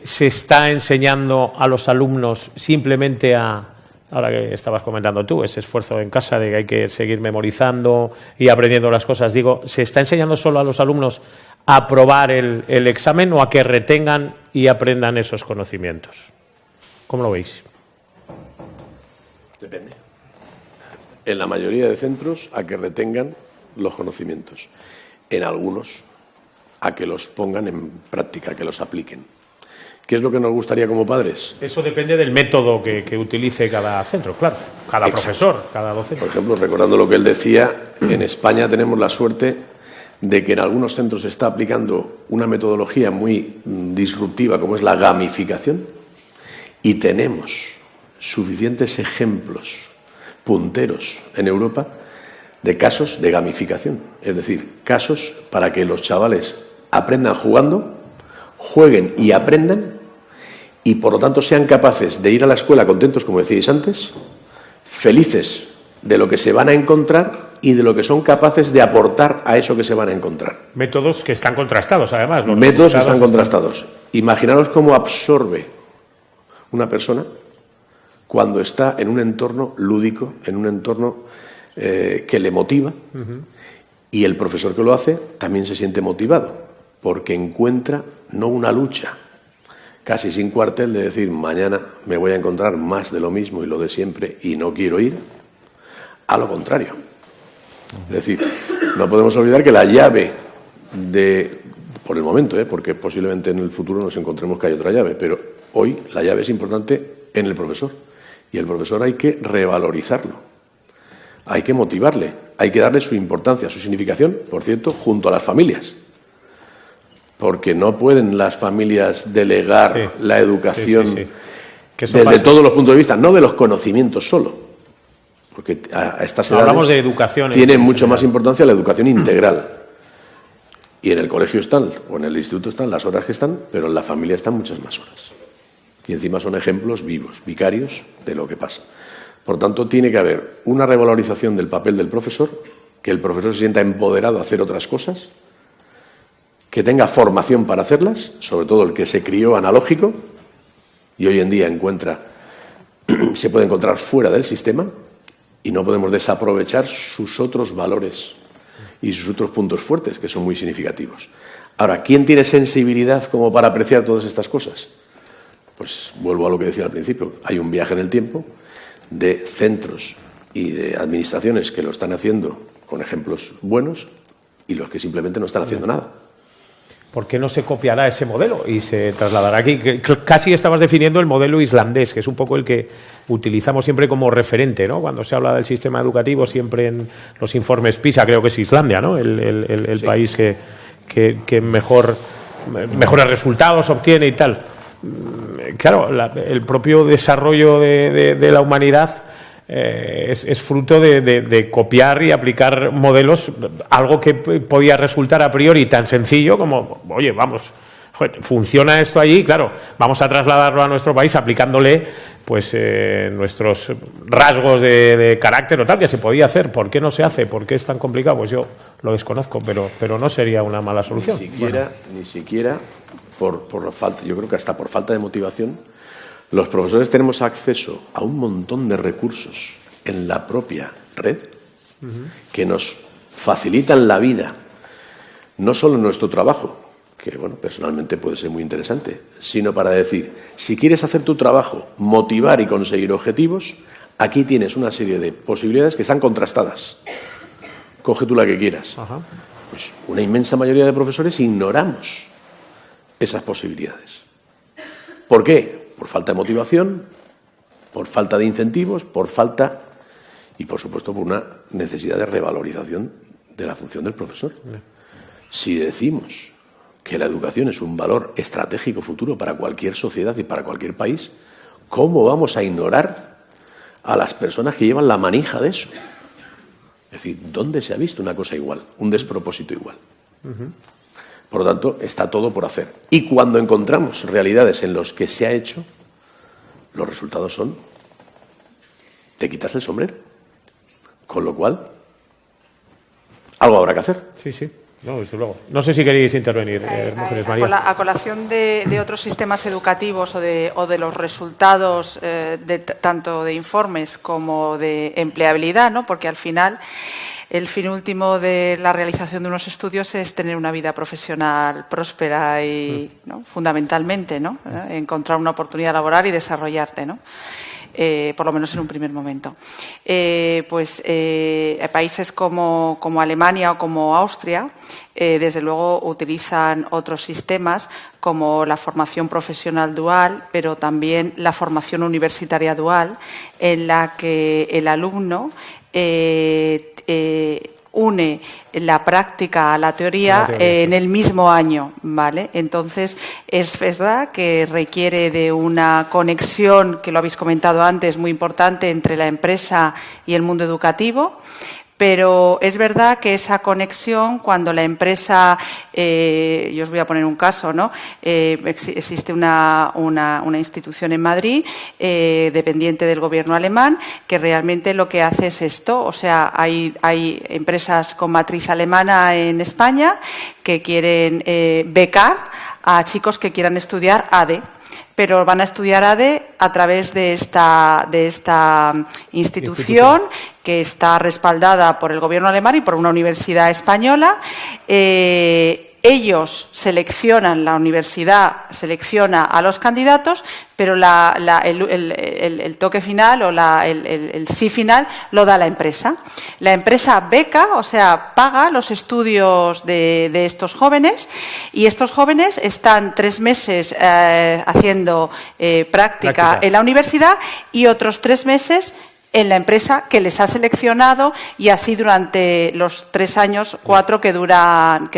se está enseñando a los alumnos simplemente ahora que estabas comentando tú, ese esfuerzo en casa de que hay que seguir memorizando y aprendiendo las cosas. Digo, ¿se está enseñando solo a los alumnos a aprobar el examen o a que retengan y aprendan esos conocimientos? ¿Cómo lo veis? Depende. En la mayoría de centros, a que retengan los conocimientos. En algunos, a que los pongan en práctica, que los apliquen. ¿Qué es lo que nos gustaría como padres? Eso depende del método que utilice cada centro, claro. Cada profesor, cada docente. Por ejemplo, recordando lo que él decía, en España tenemos la suerte de que en algunos centros se está aplicando una metodología muy disruptiva, como es la gamificación, y tenemos suficientes ejemplos punteros en Europa de casos de gamificación, es decir, casos para que los chavales aprendan jugando, jueguen y aprendan, y por lo tanto sean capaces de ir a la escuela contentos, como decíais antes, felices de lo que se van a encontrar y de lo que son capaces de aportar a eso que se van a encontrar. Métodos que están contrastados, además. Métodos que están contrastados. Imaginaros cómo absorbe una persona cuando está en un entorno lúdico, en un entorno que le motiva, y el profesor que lo hace también se siente motivado, porque encuentra no una lucha casi sin cuartel de decir mañana me voy a encontrar más de lo mismo y lo de siempre y no quiero ir, a lo contrario. Es decir, no podemos olvidar que la llave por el momento, porque posiblemente en el futuro nos encontremos que hay otra llave, pero hoy la llave es importante en el profesor. Y el profesor hay que revalorizarlo, hay que motivarle, hay que darle su importancia, su significación, por cierto, junto a las familias. Porque no pueden las familias delegar la educación desde todos los puntos de vista, no de los conocimientos solo. Porque a estas edades hablamos de educación, tiene mucho más importancia la educación integral. Y en el colegio están, o en el instituto están las horas que están, pero en la familia están muchas más horas. Y encima son ejemplos vivos, vicarios de lo que pasa. Por tanto, tiene que haber una revalorización del papel del profesor, que el profesor se sienta empoderado a hacer otras cosas, que tenga formación para hacerlas, sobre todo el que se crió analógico y hoy en día se puede encontrar fuera del sistema, y no podemos desaprovechar sus otros valores y sus otros puntos fuertes, que son muy significativos. Ahora, ¿quién tiene sensibilidad como para apreciar todas estas cosas? Pues vuelvo a lo que decía al principio. Hay un viaje en el tiempo de centros y de administraciones que lo están haciendo con ejemplos buenos y los que simplemente no están haciendo nada. ¿Por qué no se copiará ese modelo y se trasladará aquí? Casi estabas definiendo el modelo islandés, que es un poco el que utilizamos siempre como referente, ¿no? Cuando se habla del sistema educativo, siempre en los informes PISA, creo que es Islandia, ¿no? El sí, país que mejores resultados obtiene y tal. Claro, el propio desarrollo de la humanidad es fruto de copiar y aplicar modelos, algo que podía resultar a priori tan sencillo como, oye, vamos, funciona esto allí, claro, vamos a trasladarlo a nuestro país aplicándole pues nuestros rasgos de carácter o tal, que se podía hacer. ¿Por qué no se hace? ¿Por qué es tan complicado? Pues yo lo desconozco, pero no sería una mala solución. Ni siquiera por falta, yo creo que hasta por falta de motivación. Los profesores tenemos acceso a un montón de recursos en la propia red que nos facilitan la vida, no solo en nuestro trabajo, que bueno, personalmente puede ser muy interesante, sino para decir, si quieres hacer tu trabajo, motivar y conseguir objetivos, aquí tienes una serie de posibilidades que están contrastadas. Coge tú la que quieras. Pues una inmensa mayoría de profesores ignoramos esas posibilidades. ¿Por qué? Por falta de motivación, por falta de incentivos, por falta y, por supuesto, por una necesidad de revalorización de la función del profesor. Si decimos que la educación es un valor estratégico futuro para cualquier sociedad y para cualquier país, ¿cómo vamos a ignorar a las personas que llevan la manija de eso? Es decir, ¿dónde se ha visto una cosa igual, un despropósito igual? Por lo tanto, está todo por hacer. Y cuando encontramos realidades en las que se ha hecho, los resultados son te quitas el sombrero. Con lo cual, algo habrá que hacer. Sí, sí. No, desde luego. No sé si queréis intervenir, mujeres, María. A colación de otros sistemas educativos o de los resultados tanto de informes como de empleabilidad, ¿no? Porque al final el fin último de la realización de unos estudios es tener una vida profesional próspera y ¿no? Fundamentalmente, ¿no? Encontrar una oportunidad laboral y desarrollarte, ¿no? Por lo menos en un primer momento. Países como Alemania o como Austria, desde luego utilizan otros sistemas como la formación profesional dual, pero también la formación universitaria dual, en la que el alumno une la práctica a la teoría en el mismo año, ¿vale? Entonces, es verdad que requiere de una conexión, que lo habéis comentado antes, muy importante entre la empresa y el mundo educativo, pero es verdad que esa conexión, cuando la empresa, yo os voy a poner un caso, ¿no? Existe una institución en Madrid, dependiente del gobierno alemán, que realmente lo que hace es esto. O sea, hay empresas con matriz alemana en España que quieren becar a chicos que quieran estudiar ADE. Pero van a estudiar ADE a través de esta institución que está respaldada por el gobierno alemán y por una universidad española. Ellos seleccionan, la universidad selecciona a los candidatos, pero el toque final o el sí final lo da la empresa. La empresa beca, o sea, paga los estudios de estos jóvenes, y estos jóvenes están 3 meses haciendo práctica en la universidad y otros 3 meses en la empresa que les ha seleccionado, y así durante los 3 años, 4 que duran.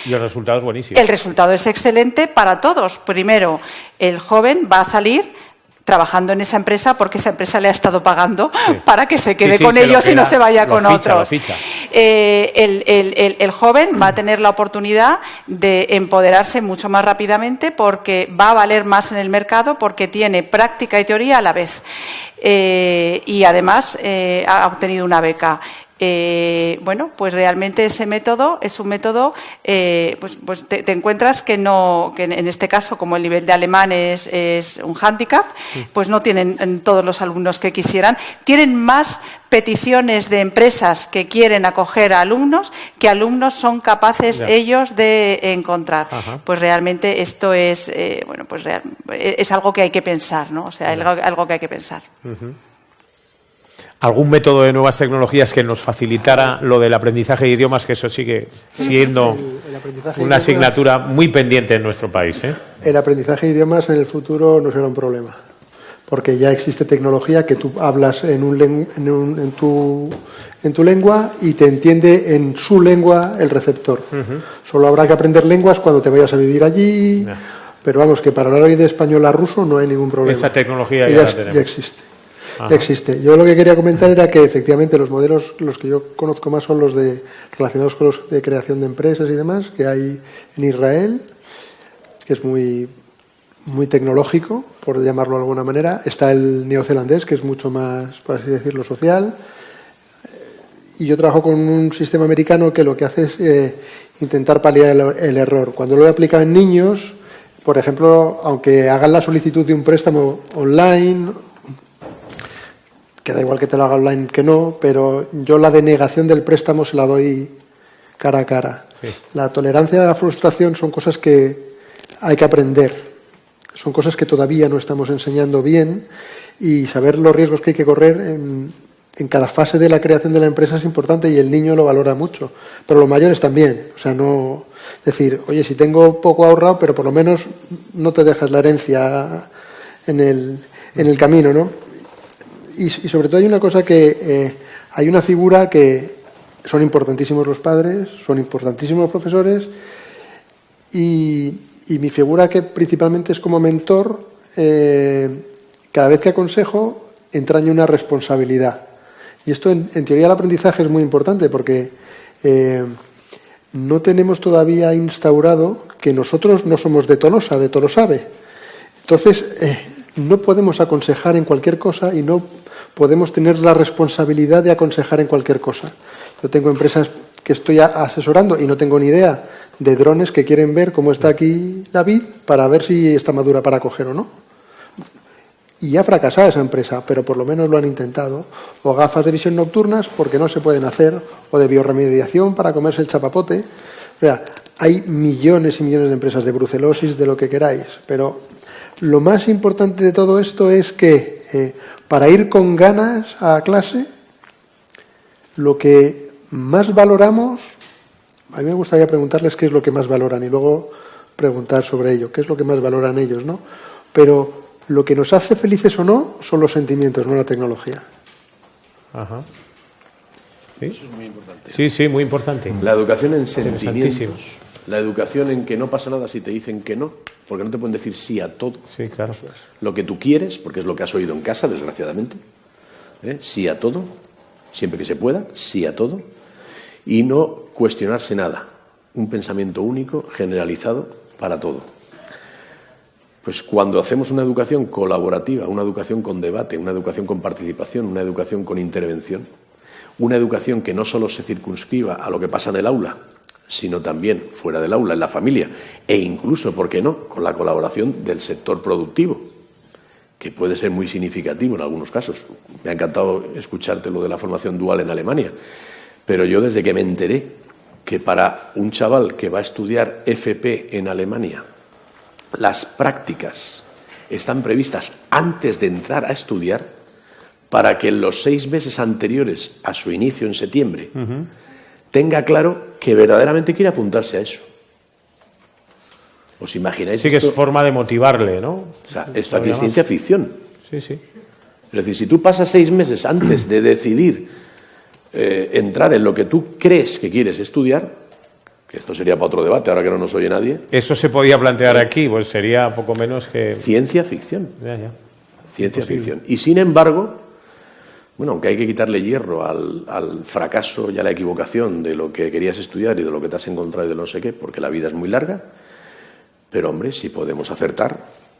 Y el resultado es buenísimo. El resultado es excelente para todos. Primero, el joven va a salir trabajando en esa empresa porque esa empresa le ha estado pagando para que se quede con ellos y no se vaya con otros. El joven va a tener la oportunidad de empoderarse mucho más rápidamente porque va a valer más en el mercado porque tiene práctica y teoría a la vez. Y además ha obtenido una beca. Bueno, pues realmente ese método es un método, pues te encuentras que en este caso, como el nivel de alemán es un hándicap, pues no tienen todos los alumnos que quisieran. Tienen más peticiones de empresas que quieren acoger a alumnos que alumnos son capaces ellos de encontrar. Pues realmente esto es, bueno, pues es algo que hay que pensar, ¿no? O sea, algo que hay que pensar. ¿Algún método de nuevas tecnologías que nos facilitara lo del aprendizaje de idiomas, que eso sigue siendo una asignatura muy pendiente en nuestro país? El aprendizaje de idiomas en el futuro no será un problema, porque ya existe tecnología que tú hablas en tu lengua y te entiende en su lengua el receptor. Solo habrá que aprender lenguas cuando te vayas a vivir allí, pero vamos, que para hablar hoy de español a ruso no hay ningún problema. Esa tecnología ya la tenemos. Ya existe. Existe. Yo lo que quería comentar era que efectivamente los modelos, los que yo conozco más son los relacionados con los de creación de empresas y demás, que hay en Israel, que es muy tecnológico, por llamarlo de alguna manera. Está el neozelandés, que es mucho más, por así decirlo, social. Y yo trabajo con un sistema americano que lo que hace es intentar paliar el error. Cuando lo he aplicado en niños, por ejemplo, aunque hagan la solicitud de un préstamo online, que da igual que te lo haga online que no, pero yo la denegación del préstamo se la doy cara a cara. Sí. La tolerancia a la frustración son cosas que hay que aprender, son cosas que todavía no estamos enseñando bien, y saber los riesgos que hay que correr en cada fase de la creación de la empresa es importante, y el niño lo valora mucho, pero los mayores también. O sea, no decir, oye, si tengo poco ahorrado, pero por lo menos no te dejas la herencia en el camino, ¿no? Y sobre todo hay una cosa que hay una figura que son importantísimos los padres, son importantísimos los profesores, y mi figura, que principalmente es como mentor, cada vez que aconsejo entraña una responsabilidad. Y esto en teoría del aprendizaje es muy importante, porque no tenemos todavía instaurado que nosotros no somos de Tolosa, de Tolosave. Entonces no podemos aconsejar en cualquier cosa y no podemos tener la responsabilidad de aconsejar en cualquier cosa. Yo tengo empresas que estoy asesorando y no tengo ni idea de drones que quieren ver cómo está aquí la vid para ver si está madura para coger o no. Y ha fracasado esa empresa, pero por lo menos lo han intentado. O gafas de visión nocturnas porque no se pueden hacer, o de bioremediación para comerse el chapapote. O sea, hay millones y millones de empresas de brucelosis, de lo que queráis, pero lo más importante de todo esto es que para ir con ganas a clase, lo que más valoramos, a mí me gustaría preguntarles qué es lo que más valoran y luego preguntar sobre ello, qué es lo que más valoran ellos, ¿no? Pero lo que nos hace felices o no son los sentimientos, no la tecnología. Ajá. ¿Sí? Eso es muy importante. Sí, sí, muy importante. La educación en sentimientos. La educación en que no pasa nada si te dicen que no, porque no te pueden decir sí a todo. Sí, claro. Lo que tú quieres, porque es lo que has oído en casa, desgraciadamente. Sí a todo, siempre que se pueda, sí a todo. Y no cuestionarse nada. Un pensamiento único, generalizado, para todo. Pues cuando hacemos una educación colaborativa, una educación con debate, una educación con participación, una educación con intervención, una educación que no solo se circunscriba a lo que pasa en el aula, sino también fuera del aula, en la familia, e incluso, ¿por qué no?, con la colaboración del sector productivo, que puede ser muy significativo en algunos casos. Me ha encantado escucharte lo de la formación dual en Alemania, pero yo desde que me enteré que para un chaval que va a estudiar FP en Alemania, las prácticas están previstas antes de entrar a estudiar, para que en los 6 meses anteriores a su inicio en septiembre tenga claro que verdaderamente quiere apuntarse a eso. ¿Os imagináis sí, esto? que es forma de motivarle, ¿no? O sea, esto aquí es ciencia ficción. Sí, sí. Es decir, si tú pasas 6 meses antes de decidir entrar en lo que tú crees que quieres estudiar, que esto sería para otro debate, ahora que no nos oye nadie. Eso se podía plantear aquí, pues sería poco menos que... Ciencia ficción. Ya. Ciencia ficción. Y sin embargo, bueno, aunque hay que quitarle hierro al fracaso y a la equivocación de lo que querías estudiar y de lo que te has encontrado y de no sé qué, porque la vida es muy larga, pero hombre, si podemos acertar,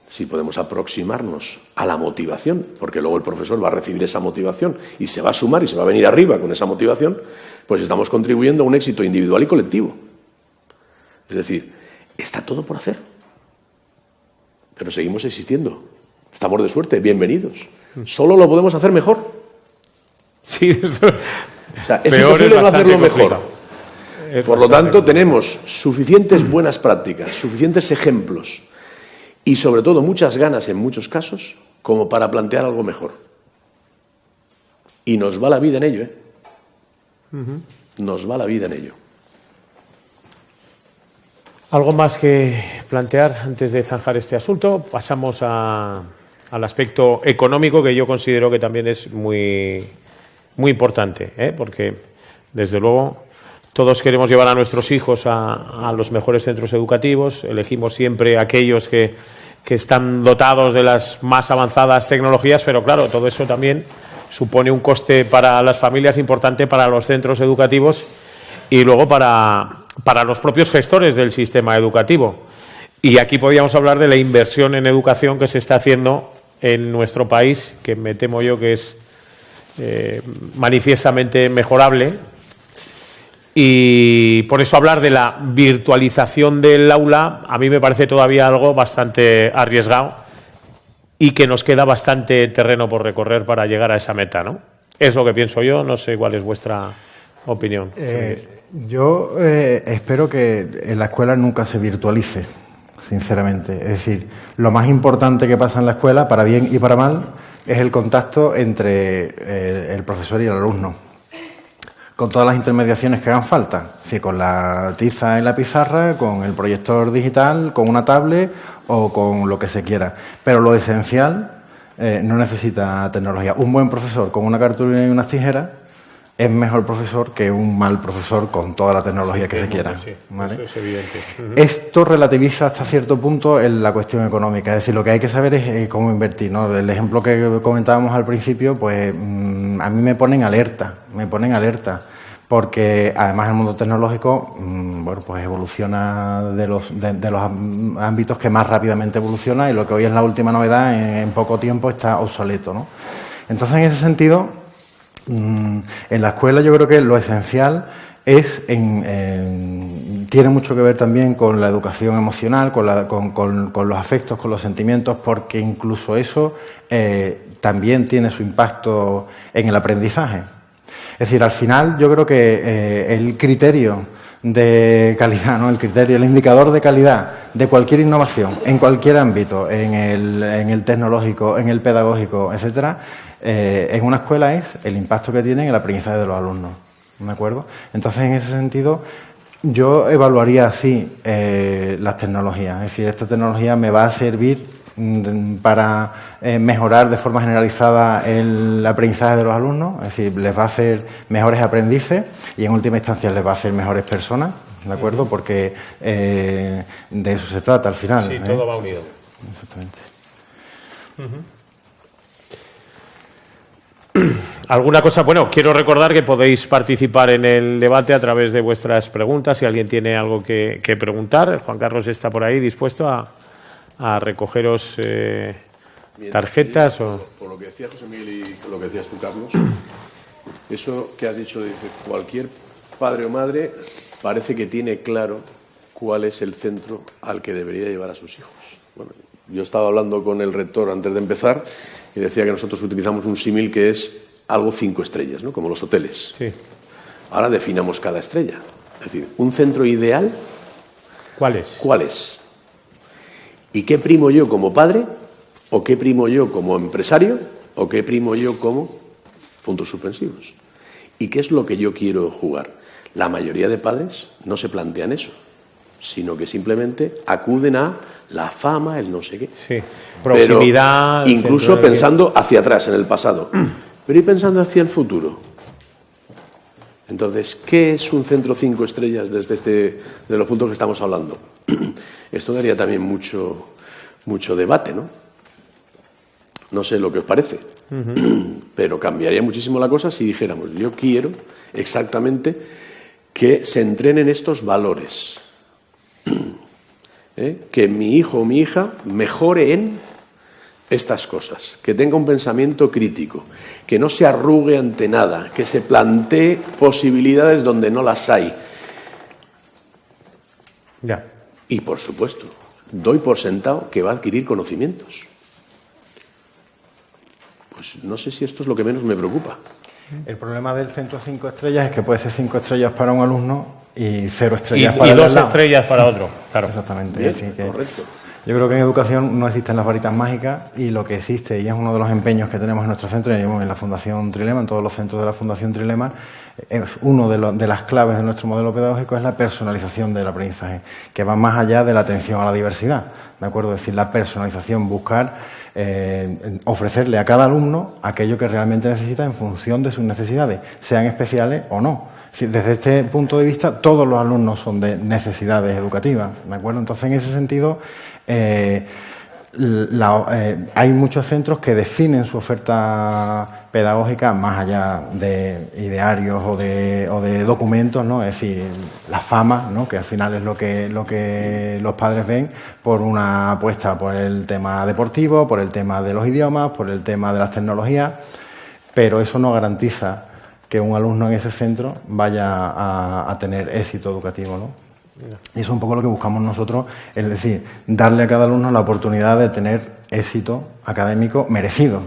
si podemos aproximarnos a la motivación, porque luego el profesor va a recibir esa motivación y se va a sumar y se va a venir arriba con esa motivación, pues estamos contribuyendo a un éxito individual y colectivo. Es decir, está todo por hacer, pero seguimos existiendo. Estamos de suerte, bienvenidos. Solo lo podemos hacer mejor. Sí, o sea, es imposible no hacerlo mejor. Por lo tanto, tenemos suficientes buenas prácticas, suficientes ejemplos y, sobre todo, muchas ganas en muchos casos como para plantear algo mejor. Y nos va la vida en ello, ¿eh? Nos va la vida en ello. ¿Algo más que plantear antes de zanjar este asunto? Pasamos al aspecto económico, que yo considero que también es muy, muy importante, porque, desde luego, todos queremos llevar a nuestros hijos a los mejores centros educativos, elegimos siempre aquellos que están dotados de las más avanzadas tecnologías, pero claro, todo eso también supone un coste para las familias importante, para los centros educativos y luego para los propios gestores del sistema educativo. Y aquí podríamos hablar de la inversión en educación que se está haciendo en nuestro país, que me temo yo que es manifiestamente mejorable. Y por eso hablar de la virtualización del aula a mí me parece todavía algo bastante arriesgado y que nos queda bastante terreno por recorrer para llegar a esa meta, ¿no? Es lo que pienso yo, no sé cuál es vuestra opinión. Yo espero que en la escuela nunca se virtualice, sinceramente. Es decir, lo más importante que pasa en la escuela, para bien y para mal, es el contacto entre el profesor y el alumno, con todas las intermediaciones que hagan falta, es decir, con la tiza en la pizarra, con el proyector digital, con una tablet o con lo que se quiera. Pero lo esencial no necesita tecnología. Un buen profesor con una cartulina y unas tijeras es mejor profesor que un mal profesor con toda la tecnología que se quiera. Sí, ¿vale? Eso es evidente. Esto relativiza hasta cierto punto en la cuestión económica. Es decir, lo que hay que saber es cómo invertir, ¿no? El ejemplo que comentábamos al principio, pues a mí me ponen alerta, porque además el mundo tecnológico, bueno, pues evoluciona de los ámbitos que más rápidamente evoluciona, y lo que hoy es la última novedad en poco tiempo está obsoleto, ¿no? Entonces, en ese sentido, en la escuela yo creo que lo esencial es tiene mucho que ver también con la educación emocional, con los afectos, con los sentimientos, porque incluso eso también tiene su impacto en el aprendizaje. Es decir, al final yo creo que el criterio de calidad, ¿no? El indicador de calidad de cualquier innovación, en cualquier ámbito, en el tecnológico, en el pedagógico, etcétera, en una escuela es el impacto que tiene en el aprendizaje de los alumnos, ¿de acuerdo? Entonces, en ese sentido, yo evaluaría así las tecnologías. Es decir, esta tecnología me va a servir para mejorar de forma generalizada el aprendizaje de los alumnos, es decir, les va a hacer mejores aprendices y en última instancia les va a hacer mejores personas, ¿de acuerdo? Porque de eso se trata al final. Sí, todo va unido. Exactamente. ¿Alguna cosa? Bueno, quiero recordar que podéis participar en el debate a través de vuestras preguntas. Si alguien tiene algo que preguntar, Juan Carlos está por ahí dispuesto a recogeros tarjetas. Por lo que decía José Miguel y por lo que decías tú, Carlos, eso que has dicho, dice, cualquier padre o madre parece que tiene claro cuál es el centro al que debería llevar a sus hijos. Bueno, yo estaba hablando con el rector antes de empezar y decía que nosotros utilizamos un símil que es algo 5 estrellas, ¿no? Como los hoteles. Sí. Ahora definamos cada estrella. Es decir, un centro ideal. ¿Cuál es? ¿Cuál es? ¿Y qué primo yo como padre? ¿O qué primo yo como empresario? ¿O qué primo yo como puntos suspensivos? ¿Y qué es lo que yo quiero jugar? La mayoría de padres no se plantean eso, sino que simplemente acuden a la fama, el no sé qué. Sí. Proximidad. Pero incluso pensando hacia atrás, en el pasado. Pero y pensando hacia el futuro. Entonces, ¿qué es un centro 5 estrellas desde de los puntos que estamos hablando? Esto daría también mucho debate, ¿no? No sé lo que os parece, pero cambiaría muchísimo la cosa si dijéramos, yo quiero exactamente que se entrenen estos valores. que mi hijo o mi hija mejore en estas cosas, que tenga un pensamiento crítico, que no se arrugue ante nada, que se plantee posibilidades donde no las hay. Ya. Y, por supuesto, doy por sentado que va a adquirir conocimientos. Pues no sé si esto es lo que menos me preocupa. El problema del centro 5 estrellas es que puede ser 5 estrellas para un alumno y 0 estrellas para y el 2 al lado. estrellas para otro. Claro. Exactamente. Bien, es decir, que correcto. yo creo que en educación no existen las varitas mágicas y lo que existe, y es uno de los empeños que tenemos en nuestro centro, y en la Fundación Trilema, en todos los centros de la Fundación Trilema, es uno de las claves de nuestro modelo pedagógico, es la personalización del aprendizaje, que va más allá de la atención a la diversidad, ¿de acuerdo? Es decir, la personalización, buscar ofrecerle a cada alumno aquello que realmente necesita en función de sus necesidades, sean especiales o no. Es decir, desde este punto de vista, todos los alumnos son de necesidades educativas, ¿de acuerdo? Entonces, en ese sentido, hay muchos centros que definen su oferta pedagógica más allá de idearios o de documentos, ¿no? Es decir, la fama, ¿no? Que al final es lo que los padres ven por una apuesta por el tema deportivo, por el tema de los idiomas, por el tema de las tecnologías, pero eso no garantiza que un alumno en ese centro vaya a tener éxito educativo, ¿no? Y eso es un poco lo que buscamos nosotros, es decir, darle a cada alumno la oportunidad de tener éxito académico merecido.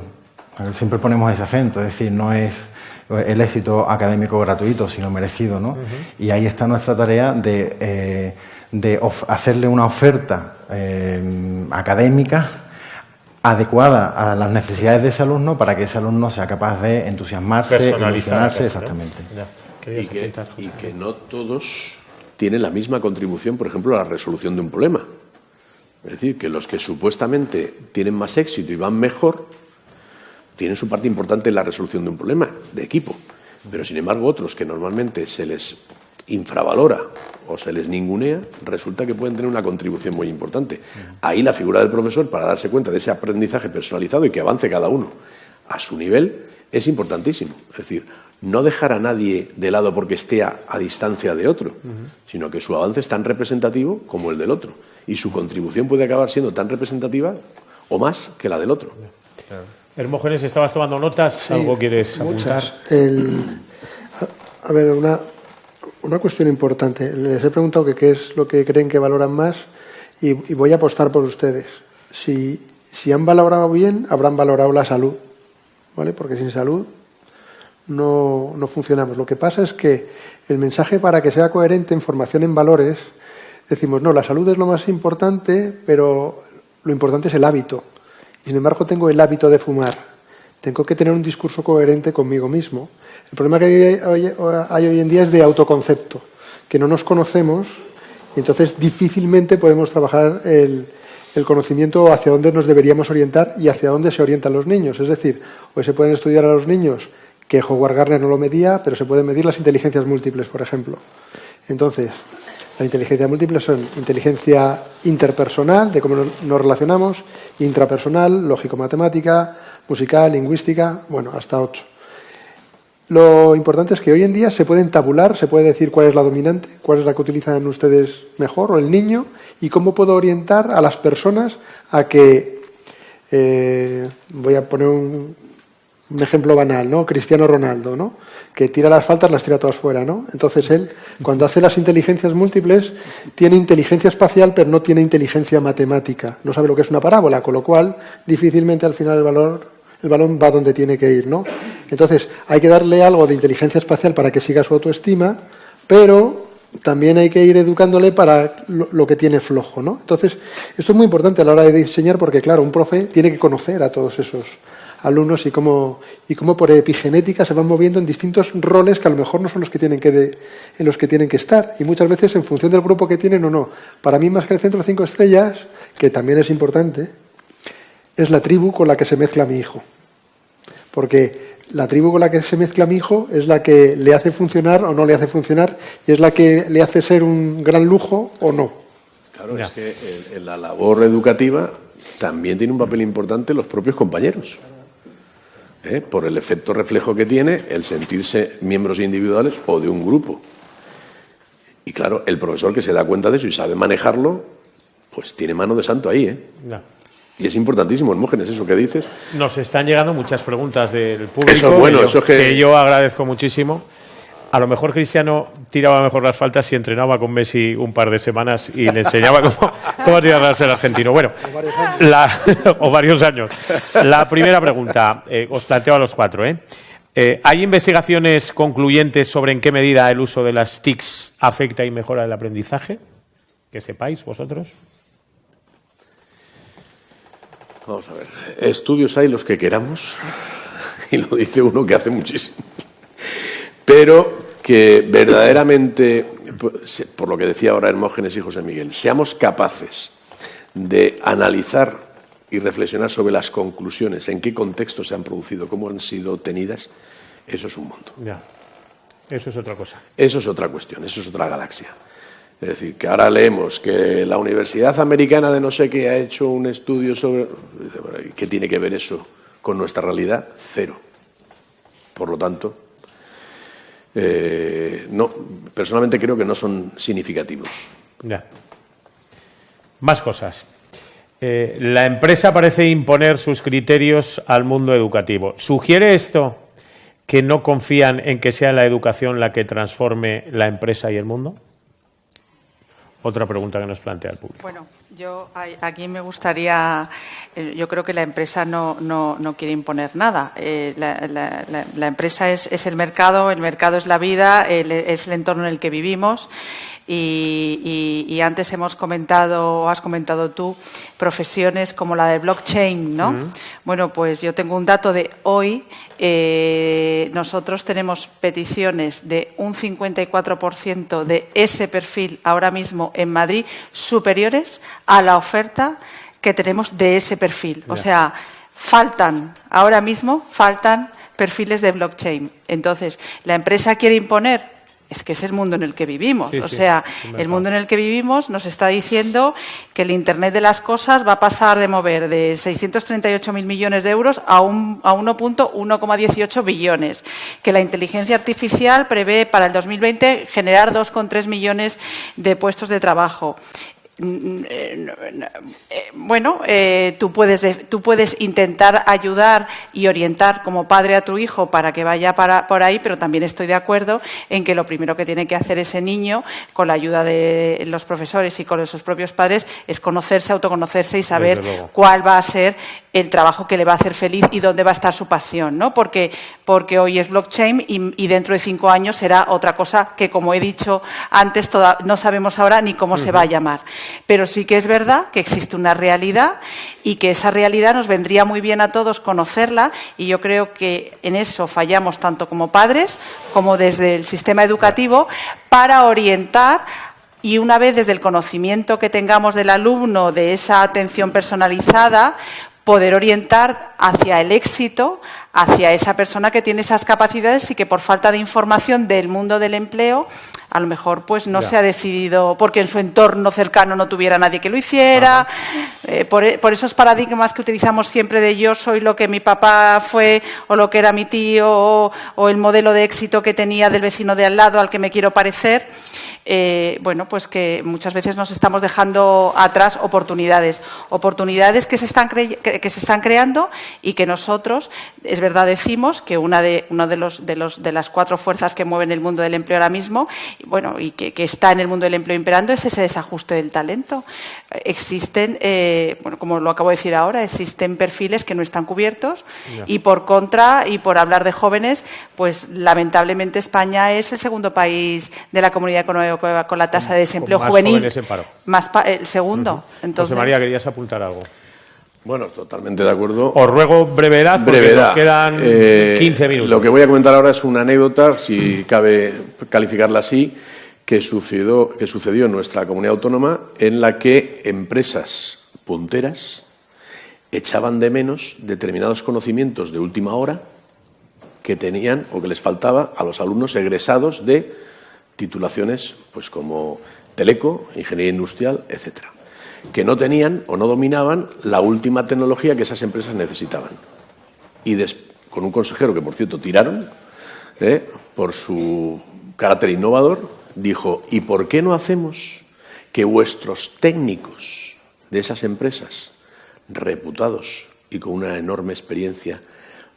Siempre ponemos ese acento, es decir, no es el éxito académico gratuito, sino merecido, ¿no? Y ahí está nuestra tarea de hacerle una oferta académica adecuada a las necesidades de ese alumno para que ese alumno sea capaz de entusiasmarse, ilusionarse, exactamente. Y que no todos tienen la misma contribución, por ejemplo, a la resolución de un problema. Es decir, que los que supuestamente tienen más éxito y van mejor tienen su parte importante en la resolución de un problema de equipo. Pero, sin embargo, otros que normalmente se les infravalora o se les ningunea, resulta que pueden tener una contribución muy importante. Ahí la figura del profesor, para darse cuenta de ese aprendizaje personalizado y que avance cada uno a su nivel, es importantísimo. Es decir, no dejar a nadie de lado porque esté a distancia de otro, sino que su avance es tan representativo como el del otro. Y su contribución puede acabar siendo tan representativa o más que la del otro. Claro. Hermógenes, ¿estabas tomando notas? Sí, ¿Algo quieres apuntar? A ver, una cuestión importante. Les he preguntado que qué es lo que creen que valoran más y voy a apostar por ustedes. Si han valorado bien, habrán valorado la salud, ¿vale? Porque sin salud no funcionamos. Lo que pasa es que el mensaje, para que sea coherente en formación en valores, decimos, no, la salud es lo más importante, pero lo importante es el hábito. Y sin embargo tengo el hábito de fumar. Tengo que tener un discurso coherente conmigo mismo. El problema que hay hoy en día es de autoconcepto, que no nos conocemos y entonces difícilmente podemos trabajar el conocimiento hacia dónde nos deberíamos orientar y hacia dónde se orientan los niños. Es decir, hoy se pueden estudiar a los niños, que Howard Gardner no lo medía, pero se pueden medir las inteligencias múltiples, por ejemplo. Entonces, la inteligencia múltiple son inteligencia interpersonal, de cómo nos relacionamos, intrapersonal, lógico-matemática, musical, lingüística, bueno, hasta 8. Lo importante es que hoy en día se pueden tabular, se puede decir cuál es la dominante, cuál es la que utilizan ustedes mejor, o el niño, y cómo puedo orientar a las personas a que, voy a poner un ejemplo banal, ¿no? Cristiano Ronaldo, ¿no? Que tira las faltas, las tira todas fuera, ¿no? Entonces él, cuando hace las inteligencias múltiples, tiene inteligencia espacial, pero no tiene inteligencia matemática. No sabe lo que es una parábola, con lo cual difícilmente al final el balón va donde tiene que ir, ¿no? Entonces hay que darle algo de inteligencia espacial para que siga su autoestima, pero también hay que ir educándole para lo que tiene flojo, ¿no? Entonces esto es muy importante a la hora de diseñar, porque claro, un profe tiene que conocer a todos esos alumnos y cómo por epigenética se van moviendo en distintos roles que a lo mejor no son los que tienen en los que tienen que estar, y muchas veces en función del grupo que tienen o no. Para mí, más que el centro 5 estrellas, que también es importante, es la tribu con la que se mezcla mi hijo, porque la tribu con la que se mezcla mi hijo es la que le hace funcionar o no le hace funcionar, y es la que le hace ser un gran lujo o no. Claro, es que en la labor educativa también tiene un papel importante los propios compañeros. Por el efecto reflejo que tiene el sentirse miembros individuales o de un grupo. Y claro, el profesor que se da cuenta de eso y sabe manejarlo, pues tiene mano de santo ahí, ¿eh? No. Y es importantísimo, Hermógenes, eso que dices. Nos están llegando muchas preguntas del público. Eso es bueno, eso es que yo agradezco muchísimo. A lo mejor Cristiano tiraba mejor las faltas si entrenaba con Messi un par de semanas y le enseñaba cómo tirarlas el argentino. Bueno, o varios años. La primera pregunta, os planteo a los cuatro, ¿hay investigaciones concluyentes sobre en qué medida el uso de las TICs afecta y mejora el aprendizaje? Que sepáis vosotros. Vamos a ver. Estudios hay los que queramos, y lo dice uno que hace muchísimo. Pero que verdaderamente, por lo que decía ahora Hermógenes y José Miguel, seamos capaces de analizar y reflexionar sobre las conclusiones, en qué contexto se han producido, cómo han sido obtenidas, eso es un mundo. Ya. Eso es otra cosa. Eso es otra cuestión, eso es otra galaxia. Es decir, que ahora leemos que la Universidad Americana de no sé qué ha hecho un estudio sobre... ¿Qué tiene que ver eso con nuestra realidad? Cero. Por lo tanto, no, personalmente creo que no son significativos. Ya. Más cosas. La empresa parece imponer sus criterios al mundo educativo. ¿Sugiere esto que no confían en que sea la educación la que transforme la empresa y el mundo? Otra pregunta que nos plantea el público. Bueno, yo aquí me gustaría, yo creo que la empresa no quiere imponer nada. La empresa es el mercado es la vida, es el entorno en el que vivimos. Y antes has comentado tú, profesiones como la de blockchain, ¿no? Uh-huh. Bueno, pues yo tengo un dato de hoy. Nosotros tenemos peticiones de un 54% de ese perfil ahora mismo en Madrid superiores a la oferta que tenemos de ese perfil. Yeah. O sea, ahora mismo faltan perfiles de blockchain. Entonces, ¿la empresa quiere imponer? Es que es el mundo en el que vivimos. Sí, o sea, el mundo en el que vivimos nos está diciendo que el Internet de las cosas va a pasar de mover de 638.000 millones de euros a 1,18 billones. Que la inteligencia artificial prevé para el 2020 generar 2,3 millones de puestos de trabajo. Bueno, tú puedes intentar ayudar y orientar como padre a tu hijo para que vaya por ahí, pero también estoy de acuerdo en que lo primero que tiene que hacer ese niño, con la ayuda de los profesores y con sus propios padres, es conocerse, autoconocerse y saber cuál va a ser el trabajo que le va a hacer feliz y dónde va a estar su pasión, ¿no? Porque hoy es blockchain y dentro de 5 años será otra cosa que, como he dicho antes, no sabemos ahora ni cómo se va a llamar. Pero sí que es verdad que existe una realidad y que esa realidad nos vendría muy bien a todos conocerla, y yo creo que en eso fallamos tanto como padres como desde el sistema educativo para orientar. Y una vez desde el conocimiento que tengamos del alumno, de esa atención personalizada, poder orientar hacia el éxito, hacia esa persona que tiene esas capacidades y que por falta de información del mundo del empleo, a lo mejor pues no se ha decidido porque en su entorno cercano no tuviera nadie que lo hiciera. Por esos paradigmas que utilizamos siempre de yo soy lo que mi papá fue o lo que era mi tío o el modelo de éxito que tenía del vecino de al lado al que me quiero parecer. Bueno, pues que muchas veces nos estamos dejando atrás oportunidades que se están creando y que nosotros, es verdad, decimos que una de las 4 fuerzas que mueven el mundo del empleo ahora mismo, bueno, y que está en el mundo del empleo imperando, es ese desajuste del talento. Existen, bueno, como lo acabo de decir ahora, existen perfiles que no están cubiertos y por contra, y por hablar de jóvenes, pues lamentablemente España es el segundo país de la Comunidad Económica con la tasa de desempleo juvenil. El segundo. Entonces, José María, querías apuntar algo. Bueno, totalmente de acuerdo. Os ruego brevedad, porque nos quedan 15 minutos. Lo que voy a comentar ahora es una anécdota, si cabe calificarla así, que sucedió en nuestra comunidad autónoma, en la que empresas punteras echaban de menos determinados conocimientos de última hora que tenían o que les faltaba a los alumnos egresados de titulaciones pues como Teleco, Ingeniería Industrial, etcétera, que no tenían o no dominaban la última tecnología que esas empresas necesitaban. Y con un consejero que, por cierto, tiraron por su carácter innovador, dijo: ¿y por qué no hacemos que vuestros técnicos de esas empresas, reputados y con una enorme experiencia,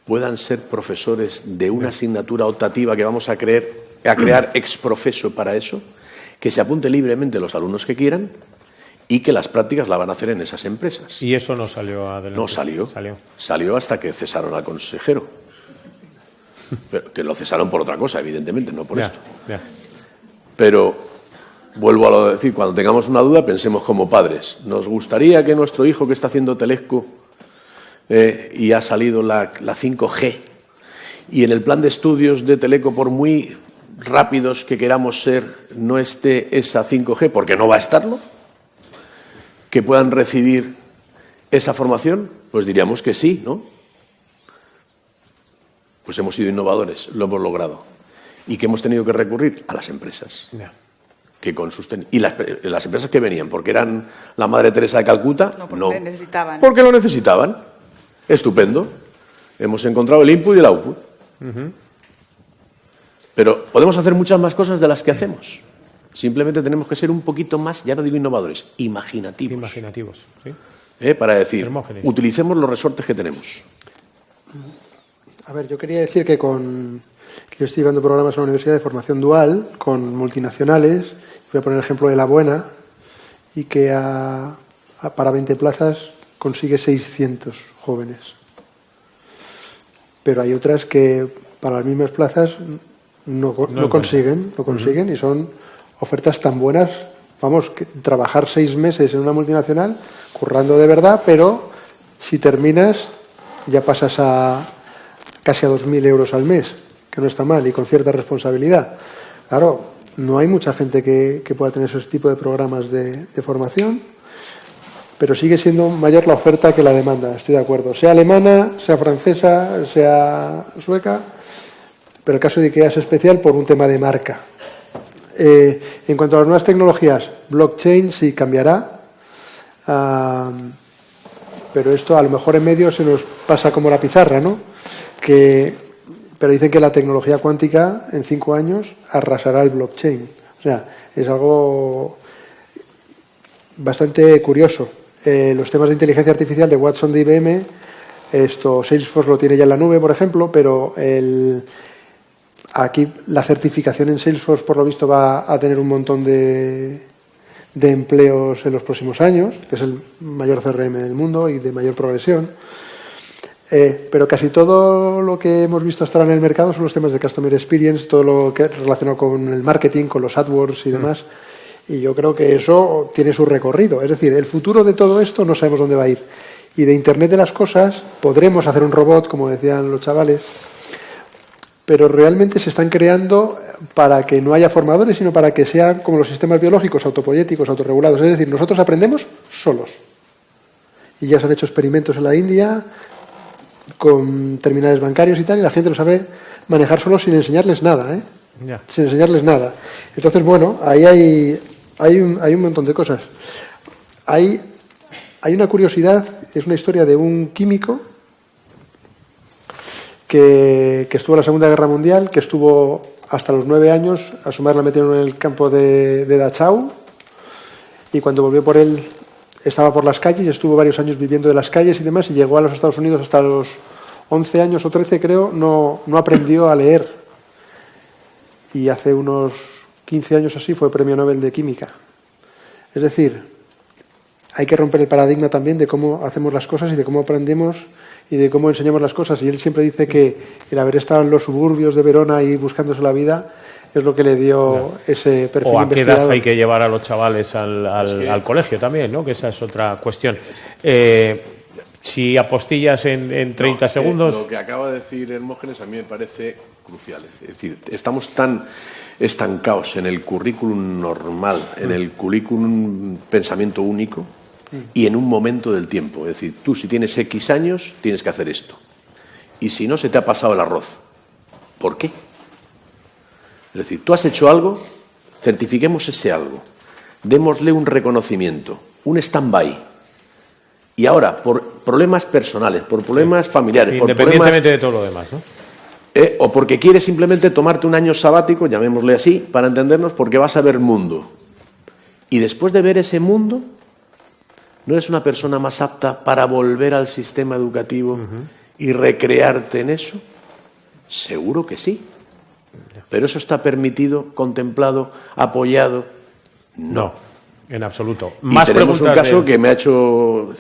puedan ser profesores de una asignatura optativa que vamos a crear ex profeso para eso, que se apunte libremente los alumnos que quieran y que las prácticas la van a hacer en esas empresas. Y eso no salió adelante. No salió. Salió hasta que cesaron al consejero. Pero que lo cesaron por otra cosa, evidentemente, no por esto. Pero vuelvo a decir, cuando tengamos una duda, pensemos como padres. ¿Nos gustaría que nuestro hijo que está haciendo Telesco y ha salido la 5G y en el plan de estudios de Teleco, por muy rápidos que queramos ser, no esté esa 5G, porque no va a estarlo, que puedan recibir esa formación? Pues diríamos que sí, ¿no? Pues hemos sido innovadores, lo hemos logrado. ¿Y qué hemos tenido que recurrir? A las empresas. Que con sus y las empresas que venían, porque eran la Madre Teresa de Calcuta, no. Necesitaban. Porque lo necesitaban. Estupendo. Hemos encontrado el input y el output. Pero podemos hacer muchas más cosas de las que hacemos. Simplemente tenemos que ser un poquito más, ya no digo innovadores, imaginativos. Imaginativos, sí. Para decir, utilicemos los resortes que tenemos. A ver, yo quería decir que yo estoy llevando programas en la Universidad de Formación Dual con multinacionales. Voy a poner el ejemplo de La Buena, y que para 20 plazas consigue 600 jóvenes. Pero hay otras que para las mismas plazas no consiguen, y son ofertas tan buenas, vamos, que trabajar 6 meses en una multinacional, currando de verdad, pero si terminas ya pasas casi a 2.000 euros al mes, que no está mal, y con cierta responsabilidad. Claro, no hay mucha gente que pueda tener ese tipo de programas de formación, pero sigue siendo mayor la oferta que la demanda, estoy de acuerdo. Sea alemana, sea francesa, sea sueca, pero el caso de IKEA es especial por un tema de marca. En cuanto a las nuevas tecnologías, blockchain sí cambiará, pero esto a lo mejor en medio se nos pasa como la pizarra, ¿no? Pero dicen que la tecnología cuántica en 5 años arrasará el blockchain. O sea, es algo bastante curioso. Los temas de inteligencia artificial de Watson de IBM, Salesforce lo tiene ya en la nube, por ejemplo, pero aquí la certificación en Salesforce, por lo visto, va a tener un montón de empleos en los próximos años, que es el mayor CRM del mundo y de mayor progresión. Pero casi todo lo que hemos visto hasta ahora en el mercado son los temas de Customer Experience, todo lo que es relacionado con el marketing, con los AdWords y demás. Y yo creo que eso tiene su recorrido. Es decir, el futuro de todo esto no sabemos dónde va a ir. Y de Internet de las cosas podremos hacer un robot, como decían los chavales, pero realmente se están creando para que no haya formadores, sino para que sean como los sistemas biológicos, autopoyéticos, autorregulados. Es decir, nosotros aprendemos solos. Y ya se han hecho experimentos en la India con terminales bancarios y tal, y la gente lo sabe manejar solo sin enseñarles nada, sin enseñarles nada. Entonces, bueno, ahí hay un montón de cosas. Hay una curiosidad, es una historia de un químico que estuvo en la Segunda Guerra Mundial, que estuvo hasta los 9 años, a su madre la metieron en el campo de Dachau, y cuando volvió por él estaba por las calles, y estuvo varios años viviendo de las calles y demás, y llegó a los Estados Unidos hasta los 11 años o 13, creo, no aprendió a leer. Y hace unos 15 años así fue Premio Nobel de Química. Es decir, hay que romper el paradigma también de cómo hacemos las cosas y de cómo aprendemos y de cómo enseñamos las cosas. Y él siempre dice que el haber estado en los suburbios de Verona y buscándose la vida es lo que le dio ese perfil o a qué edad investigador. hay que llevar a los chavales al colegio también, ¿no? Que esa es otra cuestión. Si apostillas en 30 segundos... Lo que acaba de decir Hermógenes a mí me parece crucial. Es decir, estamos tan estancados en el currículum normal, en el currículum pensamiento único y en un momento del tiempo. Es decir, tú si tienes X años tienes que hacer esto. Y si no, se te ha pasado el arroz. ¿Por qué? Es decir, tú has hecho algo, certifiquemos ese algo, démosle un reconocimiento, un stand-by. Y ahora, por problemas personales, por problemas familiares, por independientemente de todo lo demás, ¿no? O porque quieres simplemente tomarte un año sabático, llamémosle así, para entendernos, porque vas a ver mundo. Y después de ver ese mundo, ¿no eres una persona más apta para volver al sistema educativo y recrearte en eso? Seguro que sí. ¿Pero eso está permitido, contemplado, apoyado? No. En absoluto. Y tenemos un caso que me ha hecho...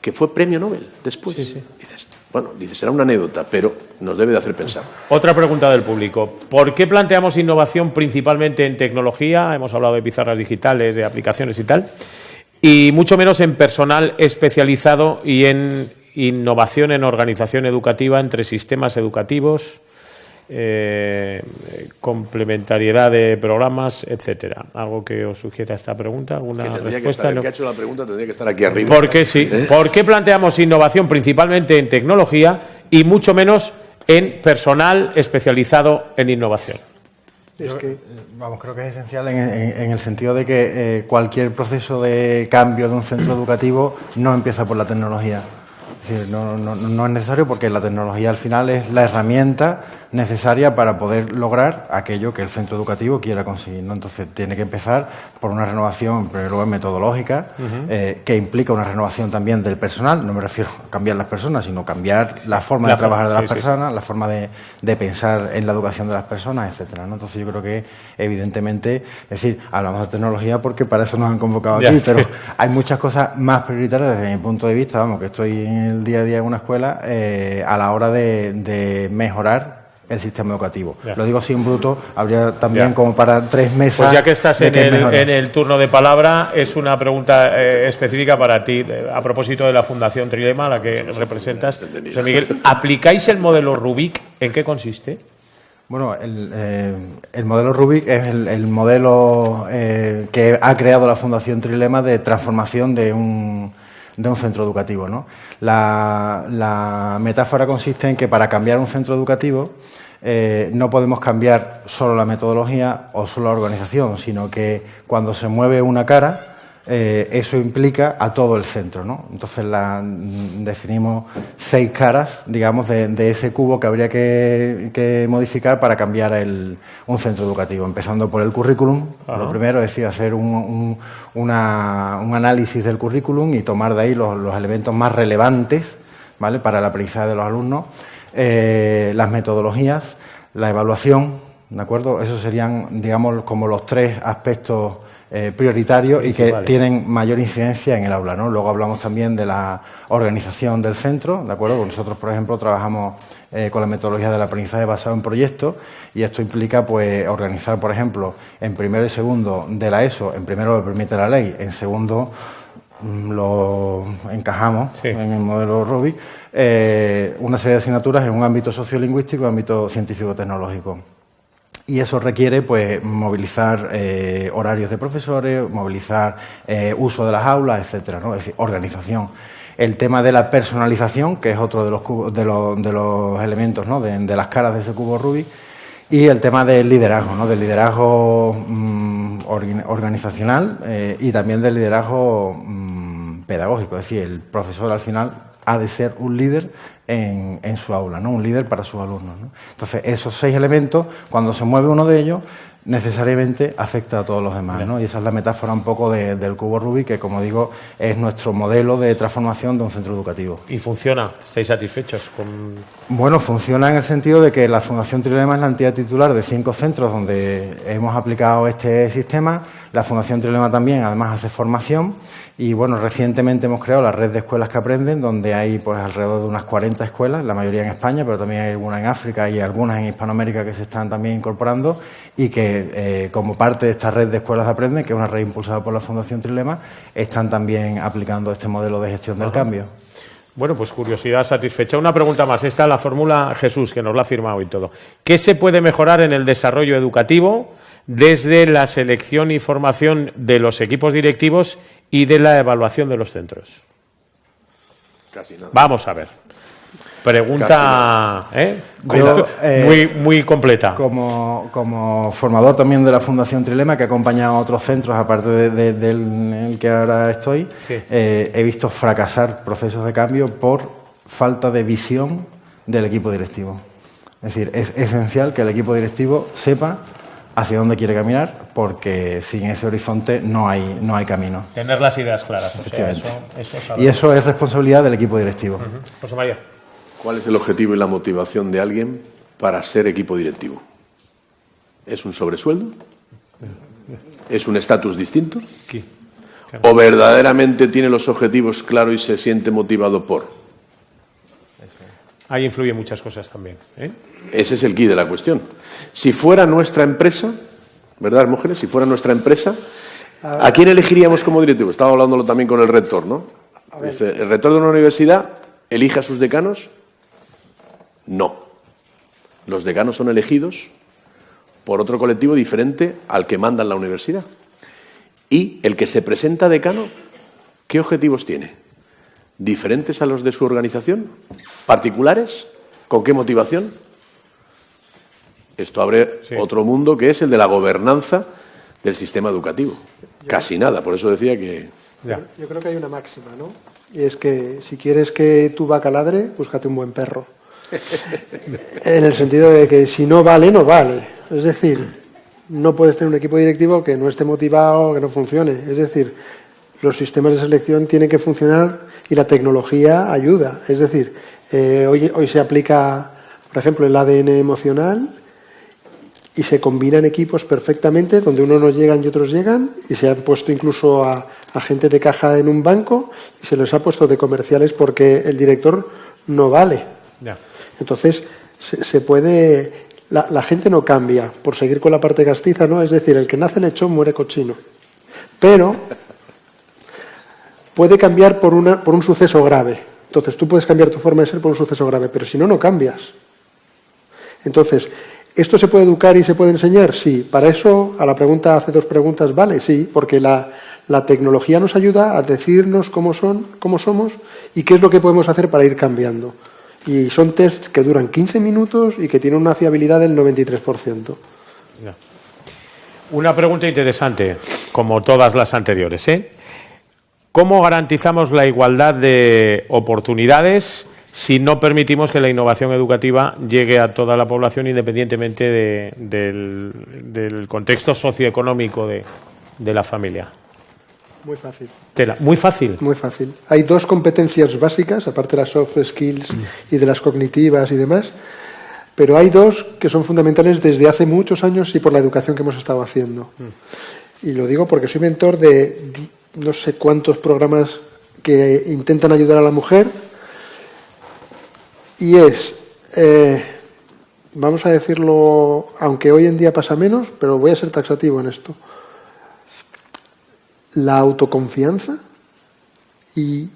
que fue premio Nobel después. Dices, será una anécdota, pero nos debe de hacer pensar. Otra pregunta del público. ¿Por qué planteamos innovación principalmente en tecnología? Hemos hablado de pizarras digitales, de aplicaciones y tal. Y mucho menos en personal especializado y en innovación en organización educativa entre sistemas educativos, complementariedad de programas, etcétera. ¿Algo que os sugiera esta pregunta? ¿Alguna respuesta? El que ha hecho la pregunta tendría que estar aquí arriba. ¿Por qué sí? ¿Por qué planteamos innovación principalmente en tecnología y mucho menos en personal especializado en innovación? Creo que es esencial en el sentido de que cualquier proceso de cambio de un centro educativo no empieza por la tecnología. Es decir, no es necesario porque la tecnología al final es la herramienta necesaria para poder lograr aquello que el centro educativo quiera conseguir, ¿no? Entonces tiene que empezar por una renovación, en primer lugar, metodológica, que implica una renovación también del personal. No me refiero a cambiar las personas, sino cambiar la forma de trabajar de las personas, la forma de pensar en la educación de las personas, etcétera, ¿no? Entonces yo creo que evidentemente, es decir, hablamos de tecnología porque para eso nos han convocado aquí, pero hay muchas cosas más prioritarias desde mi punto de vista, que estoy en el día a día en una escuela, a la hora de mejorar el sistema educativo. Lo digo así en bruto, habría también como para 3 meses. Pues ya que estás en el turno de palabra, es una pregunta específica para ti, a propósito de la Fundación Trilema, a la que representas. José Miguel, ¿aplicáis el modelo Rubik? ¿En qué consiste? Bueno, el modelo Rubik es el modelo que ha creado la Fundación Trilema de transformación de un centro educativo, ¿no? La metáfora consiste en que para cambiar un centro educativo no podemos cambiar solo la metodología o solo la organización, sino que cuando se mueve una cara, eso implica a todo el centro, ¿no? Entonces definimos 6 caras, digamos, de ese cubo que habría que modificar para cambiar un centro educativo, empezando por el currículum. Lo primero es decir, hacer un análisis del currículum y tomar de ahí los elementos más relevantes, ¿vale?, para el aprendizaje de los alumnos, las metodologías, la evaluación, ¿de acuerdo? Esos serían, digamos, como los 3 aspectos prioritarios y que tienen mayor incidencia en el aula, ¿no? Luego hablamos también de la organización del centro, ¿de acuerdo? Nosotros, por ejemplo, trabajamos con la metodología del aprendizaje basado en proyectos y esto implica, pues, organizar, por ejemplo, en primero y segundo de la ESO, en primero lo permite la ley, en segundo lo encajamos en el modelo Rubik, una serie de asignaturas en un ámbito sociolingüístico y un ámbito científico-tecnológico. Y eso requiere, pues, movilizar horarios de profesores, movilizar uso de las aulas, etcétera, ¿no? Es decir, organización. El tema de la personalización, que es otro de los elementos, ¿no?, de las caras de ese cubo Rubik, y el tema del liderazgo, ¿no?, del liderazgo organizacional y también del liderazgo pedagógico. Es decir, el profesor al final ha de ser un líder en su aula, ¿no?, un líder para sus alumnos, ¿no? Entonces, esos 6 elementos, cuando se mueve uno de ellos, necesariamente afecta a todos los demás, ¿no? Y esa es la metáfora un poco del cubo Rubik, que, como digo, es nuestro modelo de transformación de un centro educativo. ¿Y funciona? ¿Estáis satisfechos con...? Bueno, funciona en el sentido de que la Fundación Trilema es la entidad titular de 5 centros donde hemos aplicado este sistema. La Fundación Trilema también, además, hace formación y, bueno, recientemente hemos creado la red de escuelas que aprenden, donde hay, pues, alrededor de unas 40 escuelas, la mayoría en España, pero también hay algunas en África y algunas en Hispanoamérica que se están también incorporando y que, como parte de esta red de escuelas de aprenden, que es una red impulsada por la Fundación Trilema, están también aplicando este modelo de gestión del cambio. Bueno, pues curiosidad satisfecha. Una pregunta más. Esta la formula Jesús, que nos la ha firmado y todo. ¿Qué se puede mejorar en el desarrollo educativo desde la selección y formación de los equipos directivos y de la evaluación de los centros? Casi nada. Vamos a ver. Pregunta muy completa. Como formador también de la Fundación Trilema, que ha acompañado a otros centros, aparte del que ahora estoy, he visto fracasar procesos de cambio por falta de visión del equipo directivo. Es decir, es esencial que el equipo directivo sepa hacia dónde quiere caminar, porque sin ese horizonte no hay camino. Tener las ideas claras. Efectivamente. O sea, y eso es responsabilidad del equipo directivo. José María. ¿Cuál es el objetivo y la motivación de alguien para ser equipo directivo? ¿Es un sobresueldo? ¿Es un estatus distinto? ¿O verdaderamente tiene los objetivos claros y se siente motivado por? Ahí influyen muchas cosas también. Ese es el quid de la cuestión. Si fuera nuestra empresa, ¿verdad, mujeres? Si fuera nuestra empresa, ¿a quién elegiríamos como directivo? Estaba hablándolo también con el rector, ¿no? Dice, ¿el rector de una universidad elige a sus decanos? No. Los decanos son elegidos por otro colectivo diferente al que manda en la universidad. Y el que se presenta decano, ¿qué objetivos tiene? ¿Diferentes a los de su organización? ¿Particulares? ¿Con qué motivación? Esto abre otro mundo que es el de la gobernanza del sistema educativo. Casi nada, por eso decía que... Yo creo que hay una máxima, ¿no? Y es que si quieres que tu vaca ladre, búscate un buen perro. En el sentido de que si no vale, no vale. Es decir, no puedes tener un equipo directivo que no esté motivado, que no funcione. Es decir, los sistemas de selección tienen que funcionar y la tecnología ayuda. Es decir, hoy se aplica, por ejemplo, el ADN emocional y se combinan equipos perfectamente, donde unos no llegan y otros llegan, y se han puesto incluso a gente de caja en un banco y se les ha puesto de comerciales porque el director no vale. Entonces, se puede... La gente no cambia, por seguir con la parte castiza, ¿no? Es decir, el que nace lechón muere cochino. Pero puede cambiar por un suceso grave. Entonces, tú puedes cambiar tu forma de ser por un suceso grave, pero si no, no cambias. Entonces, ¿esto se puede educar y se puede enseñar? Sí. Para eso, a la pregunta, hace dos preguntas, vale, sí, porque la tecnología nos ayuda a decirnos cómo somos y qué es lo que podemos hacer para ir cambiando. Y son tests que duran 15 minutos y que tienen una fiabilidad del 93%. Una pregunta interesante, como todas las anteriores, ¿Cómo garantizamos la igualdad de oportunidades si no permitimos que la innovación educativa llegue a toda la población independientemente del contexto socioeconómico de la familia? Muy fácil. Muy fácil. Muy fácil. Hay dos competencias básicas, aparte de las soft skills y de las cognitivas y demás, pero hay dos que son fundamentales desde hace muchos años y por la educación que hemos estado haciendo. Y lo digo porque soy mentor de no sé cuántos programas que intentan ayudar a la mujer y es, vamos a decirlo, aunque hoy en día pasa menos, pero voy a ser taxativo en esto. La autoconfianza y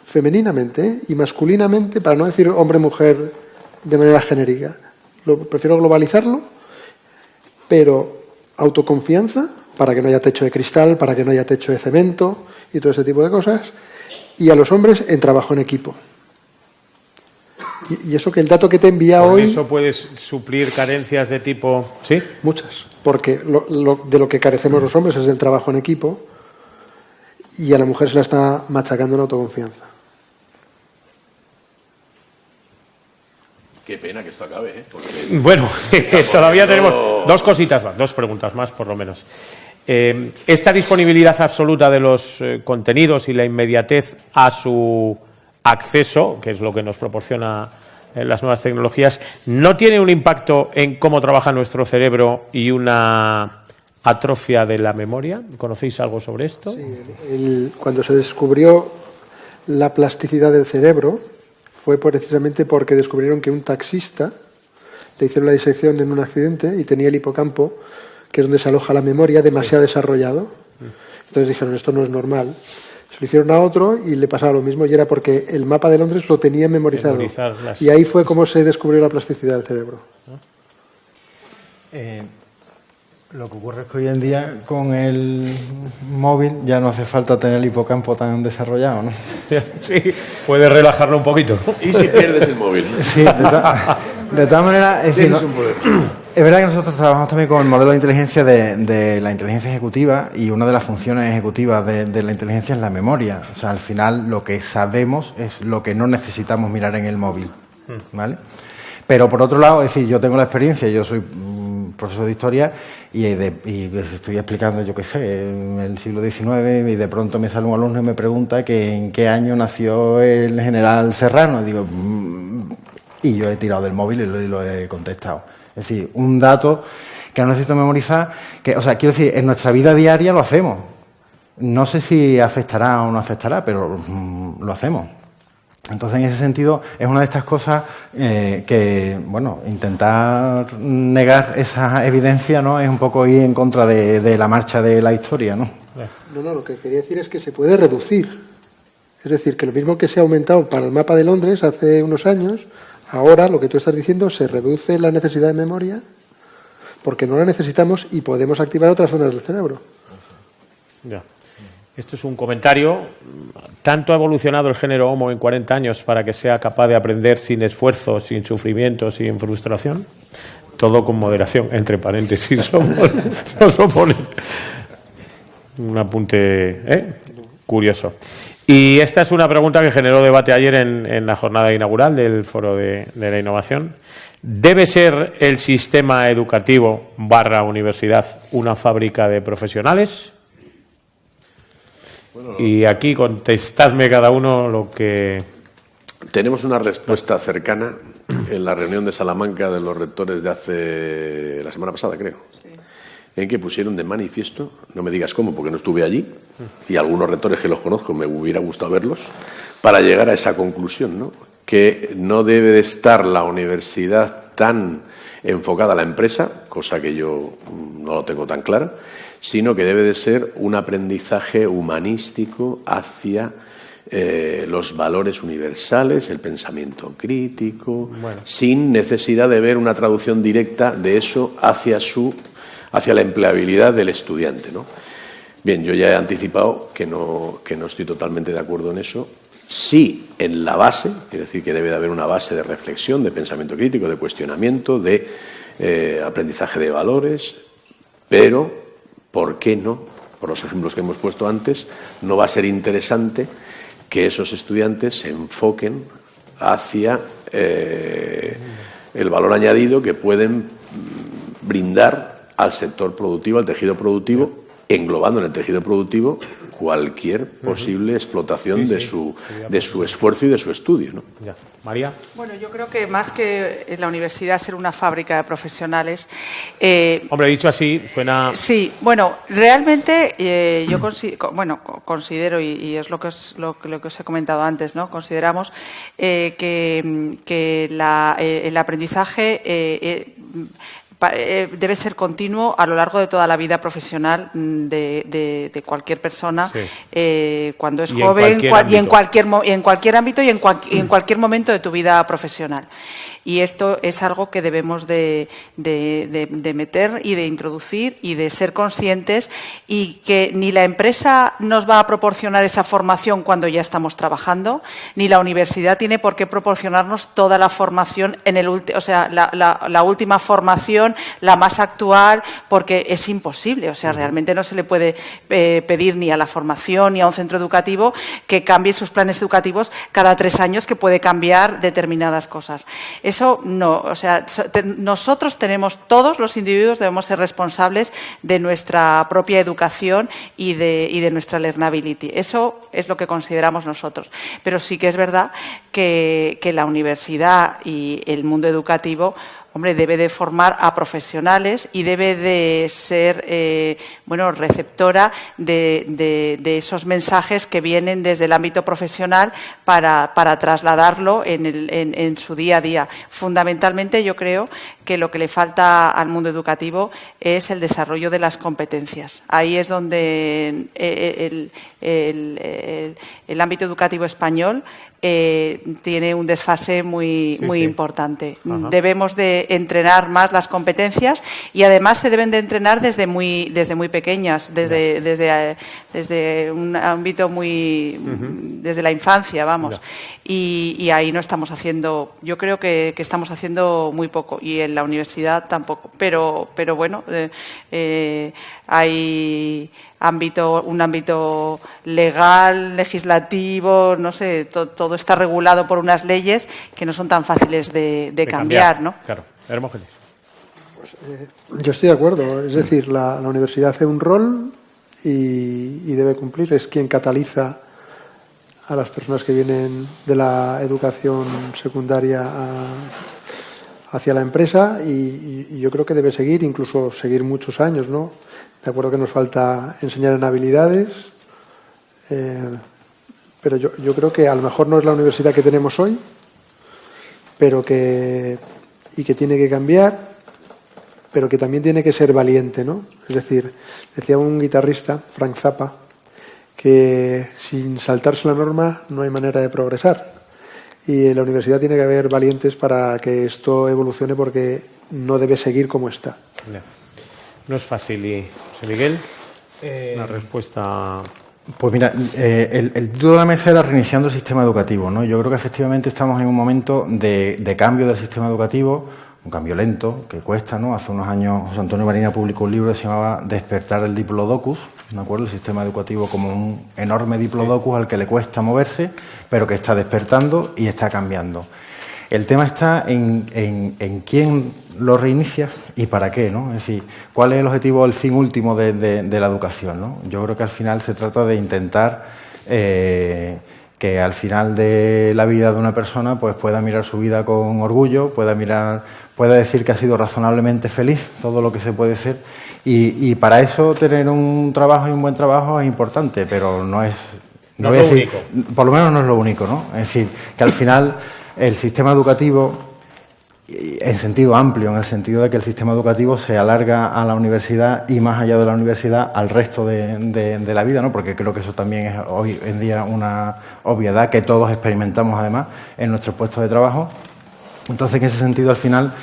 femeninamente y masculinamente, para no decir hombre-mujer de manera genérica, prefiero globalizarlo, pero autoconfianza para que no haya techo de cristal, para que no haya techo de cemento y todo ese tipo de cosas, y a los hombres en trabajo en equipo. Y eso que el dato que te envía hoy... ¿Con eso puedes suplir carencias de tipo...? ¿Sí? Muchas, porque de lo que carecemos los hombres es del trabajo en equipo y a la mujer se la está machacando en autoconfianza. Qué pena que esto acabe, ¿eh? Porque bueno, todavía tenemos dos cositas más, dos preguntas más por lo menos. Esta disponibilidad absoluta de los contenidos y la inmediatez a su acceso, que es lo que nos proporciona las nuevas tecnologías, ¿no tiene un impacto en cómo trabaja nuestro cerebro y una atrofia de la memoria? ¿Conocéis algo sobre esto? Sí, cuando se descubrió la plasticidad del cerebro fue precisamente porque descubrieron que un taxista le hicieron la disección en un accidente y tenía el hipocampo, que es donde se aloja la memoria, demasiado desarrollado. Entonces dijeron, esto no es normal. Se lo hicieron a otro y le pasaba lo mismo, y era porque el mapa de Londres lo tenía memorizado. Y ahí fue como se descubrió la plasticidad del cerebro. Lo que ocurre es que hoy en día con el móvil ya no hace falta tener el hipocampo tan desarrollado, ¿no? Sí, puedes relajarlo un poquito. ¿Y si pierdes el móvil? Sí, de todas maneras, es decir, es verdad que nosotros trabajamos también con el modelo de inteligencia de la inteligencia ejecutiva, y una de las funciones ejecutivas de la inteligencia es la memoria. O sea, al final lo que sabemos es lo que no necesitamos mirar en el móvil, ¿vale? Pero por otro lado, es decir, yo tengo la experiencia, yo soy profesor de historia y estoy explicando, yo qué sé, en el siglo XIX y de pronto me sale un alumno y me pregunta que en qué año nació el general Serrano. Y digo, y yo he tirado del móvil y lo he contestado. Es decir, un dato que no necesito memorizar, que, o sea, quiero decir, en nuestra vida diaria lo hacemos. No sé si afectará o no afectará, pero lo hacemos. Entonces, en ese sentido, es una de estas cosas que, bueno, intentar negar esa evidencia, ¿no?, es un poco ir en contra de la marcha de la historia, ¿no? No, lo que quería decir es que se puede reducir. Es decir, que lo mismo que se ha aumentado para el mapa de Londres hace unos años, ahora, lo que tú estás diciendo, se reduce la necesidad de memoria porque no la necesitamos y podemos activar otras zonas del cerebro. Ya. Esto es un comentario. ¿Tanto ha evolucionado el género Homo en 40 años para que sea capaz de aprender sin esfuerzo, sin sufrimiento, sin frustración? Todo con moderación, entre paréntesis. Nos lo ponen. Un apunte curioso. Y esta es una pregunta que generó debate ayer en la jornada inaugural del Foro de la Innovación. ¿Debe ser el sistema educativo / universidad una fábrica de profesionales? Bueno, y aquí contestadme cada uno lo que... Tenemos una respuesta cercana en la reunión de Salamanca de los rectores de la semana pasada, creo, en que pusieron de manifiesto, no me digas cómo porque no estuve allí, y algunos rectores que los conozco me hubiera gustado verlos, para llegar a esa conclusión, ¿no?, que no debe de estar la universidad tan enfocada a la empresa, cosa que yo no lo tengo tan clara, sino que debe de ser un aprendizaje humanístico hacia los valores universales, el pensamiento crítico, sin necesidad de ver una traducción directa de eso hacia la empleabilidad del estudiante, ¿no? Bien, yo ya he anticipado que no estoy totalmente de acuerdo en eso. Sí, en la base, quiere decir que debe de haber una base de reflexión, de pensamiento crítico, de cuestionamiento, de aprendizaje de valores, pero, ¿por qué no? Por los ejemplos que hemos puesto antes, no va a ser interesante que esos estudiantes se enfoquen hacia el valor añadido que pueden brindar al sector productivo, al tejido productivo, englobando en el tejido productivo cualquier posible explotación de su esfuerzo y de su estudio, ¿no? Ya. María. Bueno, yo creo que más que la universidad ser una fábrica de profesionales... Hombre, dicho así, suena... Sí, bueno, realmente yo considero, y es lo que os he comentado antes, ¿no? Consideramos que el aprendizaje... debe ser continuo a lo largo de toda la vida profesional de cualquier persona, cuando es joven y en cualquier ámbito y en cualquier momento de tu vida profesional. Y esto es algo que debemos de meter y de introducir y de ser conscientes, y que ni la empresa nos va a proporcionar esa formación cuando ya estamos trabajando, ni la universidad tiene por qué proporcionarnos toda la formación la última formación, la más actual, porque es imposible. O sea, realmente no se le puede pedir ni a la formación ni a un centro educativo que cambie sus planes educativos cada 3 años, que puede cambiar determinadas cosas. Eso no, o sea, nosotros todos los individuos debemos ser responsables de nuestra propia educación y de nuestra learnability. Eso es lo que consideramos nosotros. Pero sí que es verdad que la universidad y el mundo educativo, hombre, debe de formar a profesionales y debe de ser receptora de esos mensajes que vienen desde el ámbito profesional para trasladarlo en su día a día. Fundamentalmente, yo creo que lo que le falta al mundo educativo es el desarrollo de las competencias. Ahí es donde el ámbito educativo español tiene un desfase muy importante. Ajá. Debemos de entrenar más las competencias, y además se deben de entrenar desde muy pequeñas, desde un ámbito desde la infancia, vamos. Y ahí no estamos haciendo, yo creo que estamos haciendo muy poco, y en la universidad tampoco. Pero bueno, hay un ámbito legal, legislativo, no sé, todo está regulado por unas leyes que no son tan fáciles de cambiar, ¿no? Claro. Hermógenes. Pues Yo estoy de acuerdo. Es decir, la universidad hace un rol y debe cumplir. Es quien cataliza a las personas que vienen de la educación secundaria hacia la empresa y yo creo que debe seguir, incluso seguir muchos años, ¿no? De acuerdo que nos falta enseñar en habilidades, pero yo creo que a lo mejor no es la universidad que tenemos hoy, pero que tiene que cambiar, pero que también tiene que ser valiente, ¿no? Es decir, decía un guitarrista, Frank Zappa, que sin saltarse la norma no hay manera de progresar. Y en la universidad tiene que haber valientes para que esto evolucione porque no debe seguir como está. No es fácil. ¿Y José Miguel? Una respuesta... Pues mira, el título de la mesa era reiniciando el sistema educativo, ¿no? Yo creo que efectivamente estamos en un momento de cambio del sistema educativo, un cambio lento, que cuesta, ¿no? Hace unos años José Antonio Marina publicó un libro que se llamaba Despertar el Diplodocus, ¿de acuerdo? El sistema educativo como un enorme diplodocus al que le cuesta moverse, pero que está despertando y está cambiando. El tema está en quién lo reinicia y para qué, ¿no? Es decir, cuál es el objetivo, el fin último de la educación, ¿no? Yo creo que al final se trata de intentar que al final de la vida de una persona pues pueda mirar su vida con orgullo, pueda decir que ha sido razonablemente feliz, todo lo que se puede ser, y para eso tener un trabajo y un buen trabajo es importante, pero no es lo único. Por lo menos no es lo único, ¿no? Es decir, que al final el sistema educativo, en sentido amplio, en el sentido de que el sistema educativo se alarga a la universidad y más allá de la universidad al resto de la vida, ¿no? Porque creo que eso también es hoy en día una obviedad que todos experimentamos además en nuestros puestos de trabajo. Entonces, en ese sentido, al final,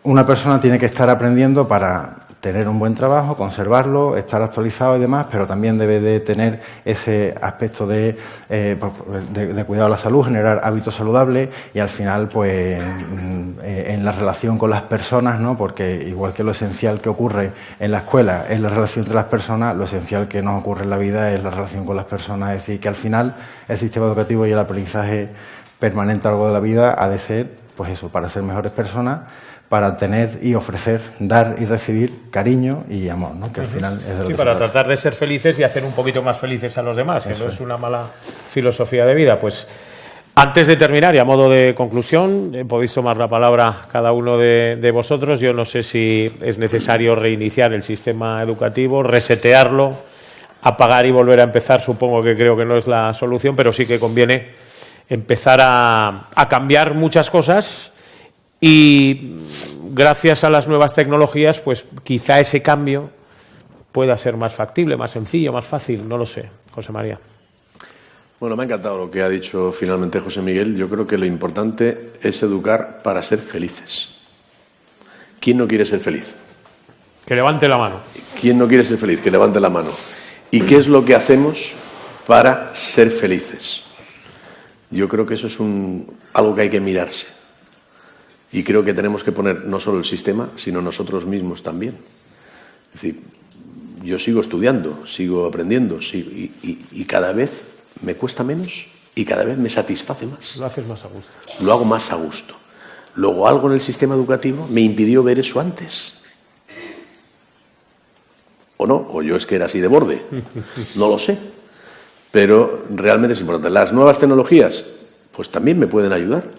una persona tiene que estar aprendiendo para tener un buen trabajo, conservarlo, estar actualizado y demás, pero también debe de tener ese aspecto de cuidado de la salud, generar hábitos saludables y al final, pues, en la relación con las personas, ¿no? Porque igual que lo esencial que ocurre en la escuela es la relación entre las personas, lo esencial que nos ocurre en la vida es la relación con las personas. Es decir, que al final el sistema educativo y el aprendizaje permanente a lo largo de la vida ha de ser, pues eso, para ser mejores personas, para tener y ofrecer, dar y recibir cariño y amor, ¿no? Que al final es de lo que para tratar de ser felices y hacer un poquito más felices a los demás, que no es una mala filosofía de vida. Pues antes de terminar y a modo de conclusión, podéis tomar la palabra cada uno de vosotros. Yo no sé si es necesario reiniciar el sistema educativo, resetearlo, apagar y volver a empezar. Supongo que creo que no es la solución, pero sí que conviene empezar a cambiar muchas cosas. Y gracias a las nuevas tecnologías, pues quizá ese cambio pueda ser más factible, más sencillo, más fácil, no lo sé. José María. Bueno, me ha encantado lo que ha dicho finalmente José Miguel. Yo creo que lo importante es educar para ser felices. ¿Quién no quiere ser feliz? Que levante la mano. ¿Quién no quiere ser feliz? Que levante la mano. ¿Y qué es lo que hacemos para ser felices? Yo creo que eso es algo que hay que mirarse. Y creo que tenemos que poner no solo el sistema, sino nosotros mismos también. Es decir, yo sigo estudiando, sigo aprendiendo, y cada vez me cuesta menos y cada vez me satisface más. Lo haces más a gusto. Lo hago más a gusto. Luego algo en el sistema educativo me impidió ver eso antes. ¿O no? O yo es que era así de borde. No lo sé. Pero realmente es importante. Las nuevas tecnologías, pues también me pueden ayudar.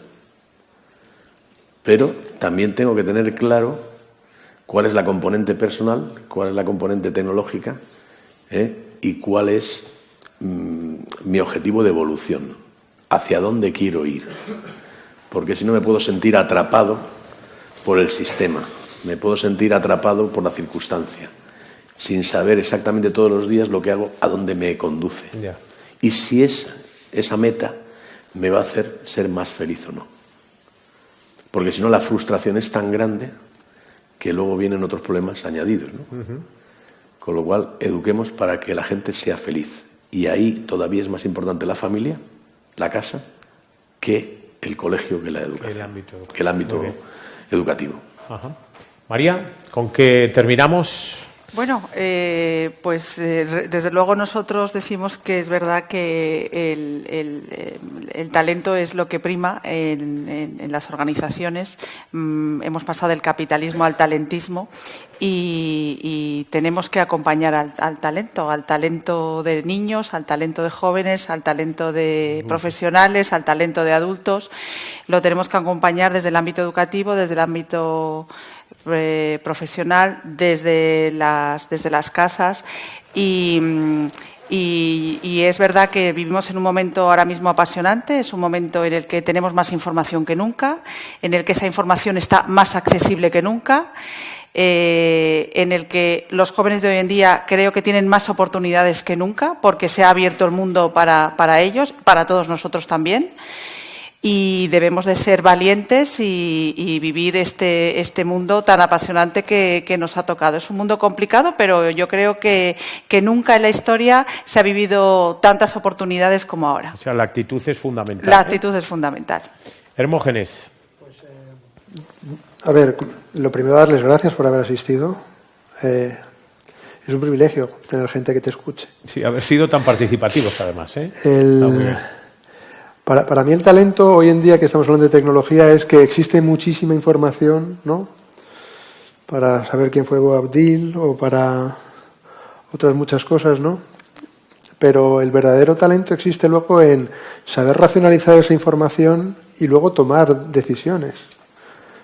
Pero también tengo que tener claro cuál es la componente personal, cuál es la componente tecnológica y cuál es mi objetivo de evolución, hacia dónde quiero ir. Porque si no me puedo sentir atrapado por el sistema, me puedo sentir atrapado por la circunstancia, sin saber exactamente todos los días lo que hago, a dónde me conduce. Yeah. Y si esa meta me va a hacer ser más feliz o no. Porque si no, la frustración es tan grande que luego vienen otros problemas añadidos, ¿no? Con lo cual, eduquemos para que la gente sea feliz. Y ahí todavía es más importante la familia, la casa, que el colegio, que la educación, que el ámbito educativo. Ajá. María, ¿con qué terminamos? Bueno, pues desde luego nosotros decimos que es verdad que el talento es lo que prima en las organizaciones. Hemos pasado del capitalismo al talentismo y tenemos que acompañar al talento de niños, al talento de jóvenes, al talento de profesionales, al talento de adultos. Lo tenemos que acompañar desde el ámbito educativo, desde el ámbito profesional, desde las casas y es verdad que vivimos en un momento ahora mismo apasionante, es un momento en el que tenemos más información que nunca, en el que esa información está más accesible que nunca, en el que los jóvenes de hoy en día creo que tienen más oportunidades que nunca porque se ha abierto el mundo para ellos, para todos nosotros también. Y debemos de ser valientes y vivir este mundo tan apasionante que nos ha tocado. Es un mundo complicado, pero yo creo que nunca en la historia se ha vivido tantas oportunidades como ahora. O sea, la actitud es fundamental. La actitud es fundamental. Hermógenes. A ver, lo primero, darles gracias por haber asistido. Es un privilegio tener gente que te escuche. Sí, haber sido tan participativos, además. Para mí el talento, hoy en día que estamos hablando de tecnología, es que existe muchísima información, ¿no? Para saber quién fue Bob Dylan o para otras muchas cosas, ¿no? Pero el verdadero talento existe luego en saber racionalizar esa información y luego tomar decisiones.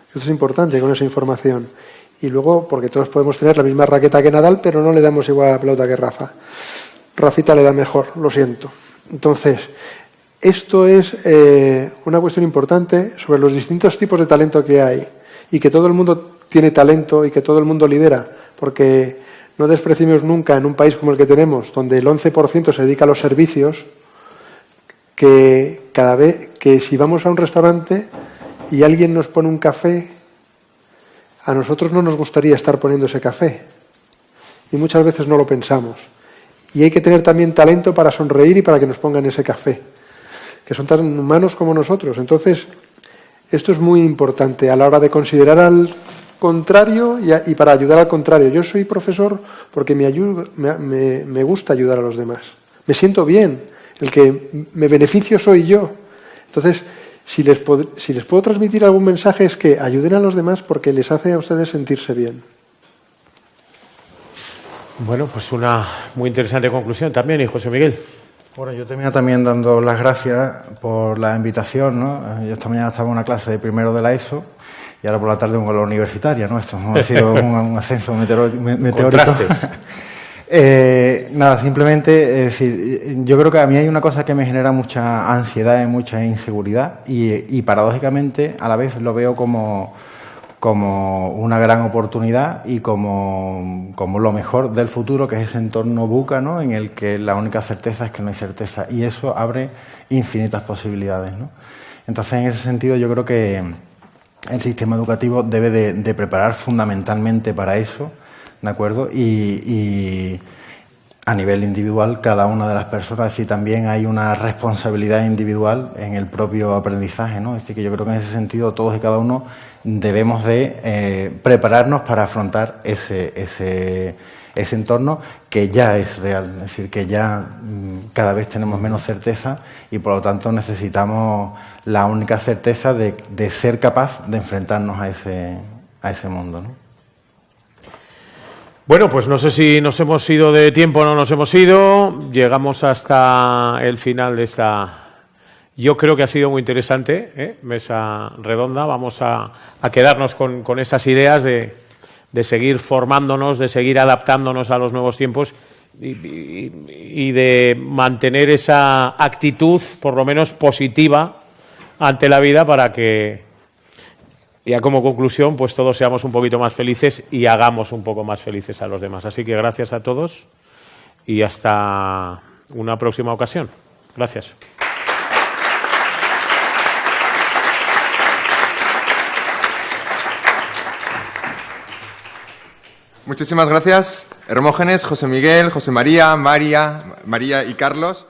Esto es importante con esa información. Y luego, porque todos podemos tener la misma raqueta que Nadal, pero no le damos igual a la pelota que Rafa. Rafita le da mejor, lo siento. Entonces, esto es una cuestión importante sobre los distintos tipos de talento que hay y que todo el mundo tiene talento y que todo el mundo lidera, porque no despreciemos nunca en un país como el que tenemos, donde el 11% se dedica a los servicios, que cada vez que si vamos a un restaurante y alguien nos pone un café, a nosotros no nos gustaría estar poniendo ese café y muchas veces no lo pensamos. Y hay que tener también talento para sonreír y para que nos pongan ese café, que son tan humanos como nosotros. Entonces, esto es muy importante a la hora de considerar al contrario y para ayudar al contrario. Yo soy profesor porque me gusta ayudar a los demás. Me siento bien, el que me beneficio soy yo. Entonces, si les puedo transmitir algún mensaje es que ayuden a los demás porque les hace a ustedes sentirse bien. Bueno, pues una muy interesante conclusión también, y José Miguel. Bueno, yo termino también dando las gracias por la invitación, ¿no? Yo esta mañana estaba en una clase de primero de la ESO y ahora por la tarde en la universitaria, ¿no? Esto ha sido un ascenso meteórico. Contrastes. Nada, simplemente, es decir, yo creo que a mí hay una cosa que me genera mucha ansiedad y mucha inseguridad y paradójicamente a la vez lo veo como una gran oportunidad y como lo mejor del futuro, que es ese entorno buca, ¿no? En el que la única certeza es que no hay certeza y eso abre infinitas posibilidades, ¿no? Entonces, en ese sentido, yo creo que el sistema educativo debe de preparar fundamentalmente para eso, ¿de acuerdo? Y a nivel individual, cada una de las personas, es decir, también hay una responsabilidad individual en el propio aprendizaje, ¿no? Es decir, que yo creo que en ese sentido todos y cada uno debemos de prepararnos para afrontar ese entorno que ya es real, es decir, que ya cada vez tenemos menos certeza y por lo tanto necesitamos la única certeza de ser capaz de enfrentarnos a ese mundo, ¿no? Bueno, pues no sé si nos hemos ido de tiempo o no nos hemos ido. Llegamos hasta el final de esta... Yo creo que ha sido muy interesante, mesa redonda. Vamos a quedarnos con esas ideas de seguir formándonos, de seguir adaptándonos a los nuevos tiempos y de mantener esa actitud, por lo menos positiva, ante la vida para que, ya como conclusión, pues todos seamos un poquito más felices y hagamos un poco más felices a los demás. Así que gracias a todos y hasta una próxima ocasión. Gracias. Muchísimas gracias, Hermógenes, José Miguel, José María, María y Carlos.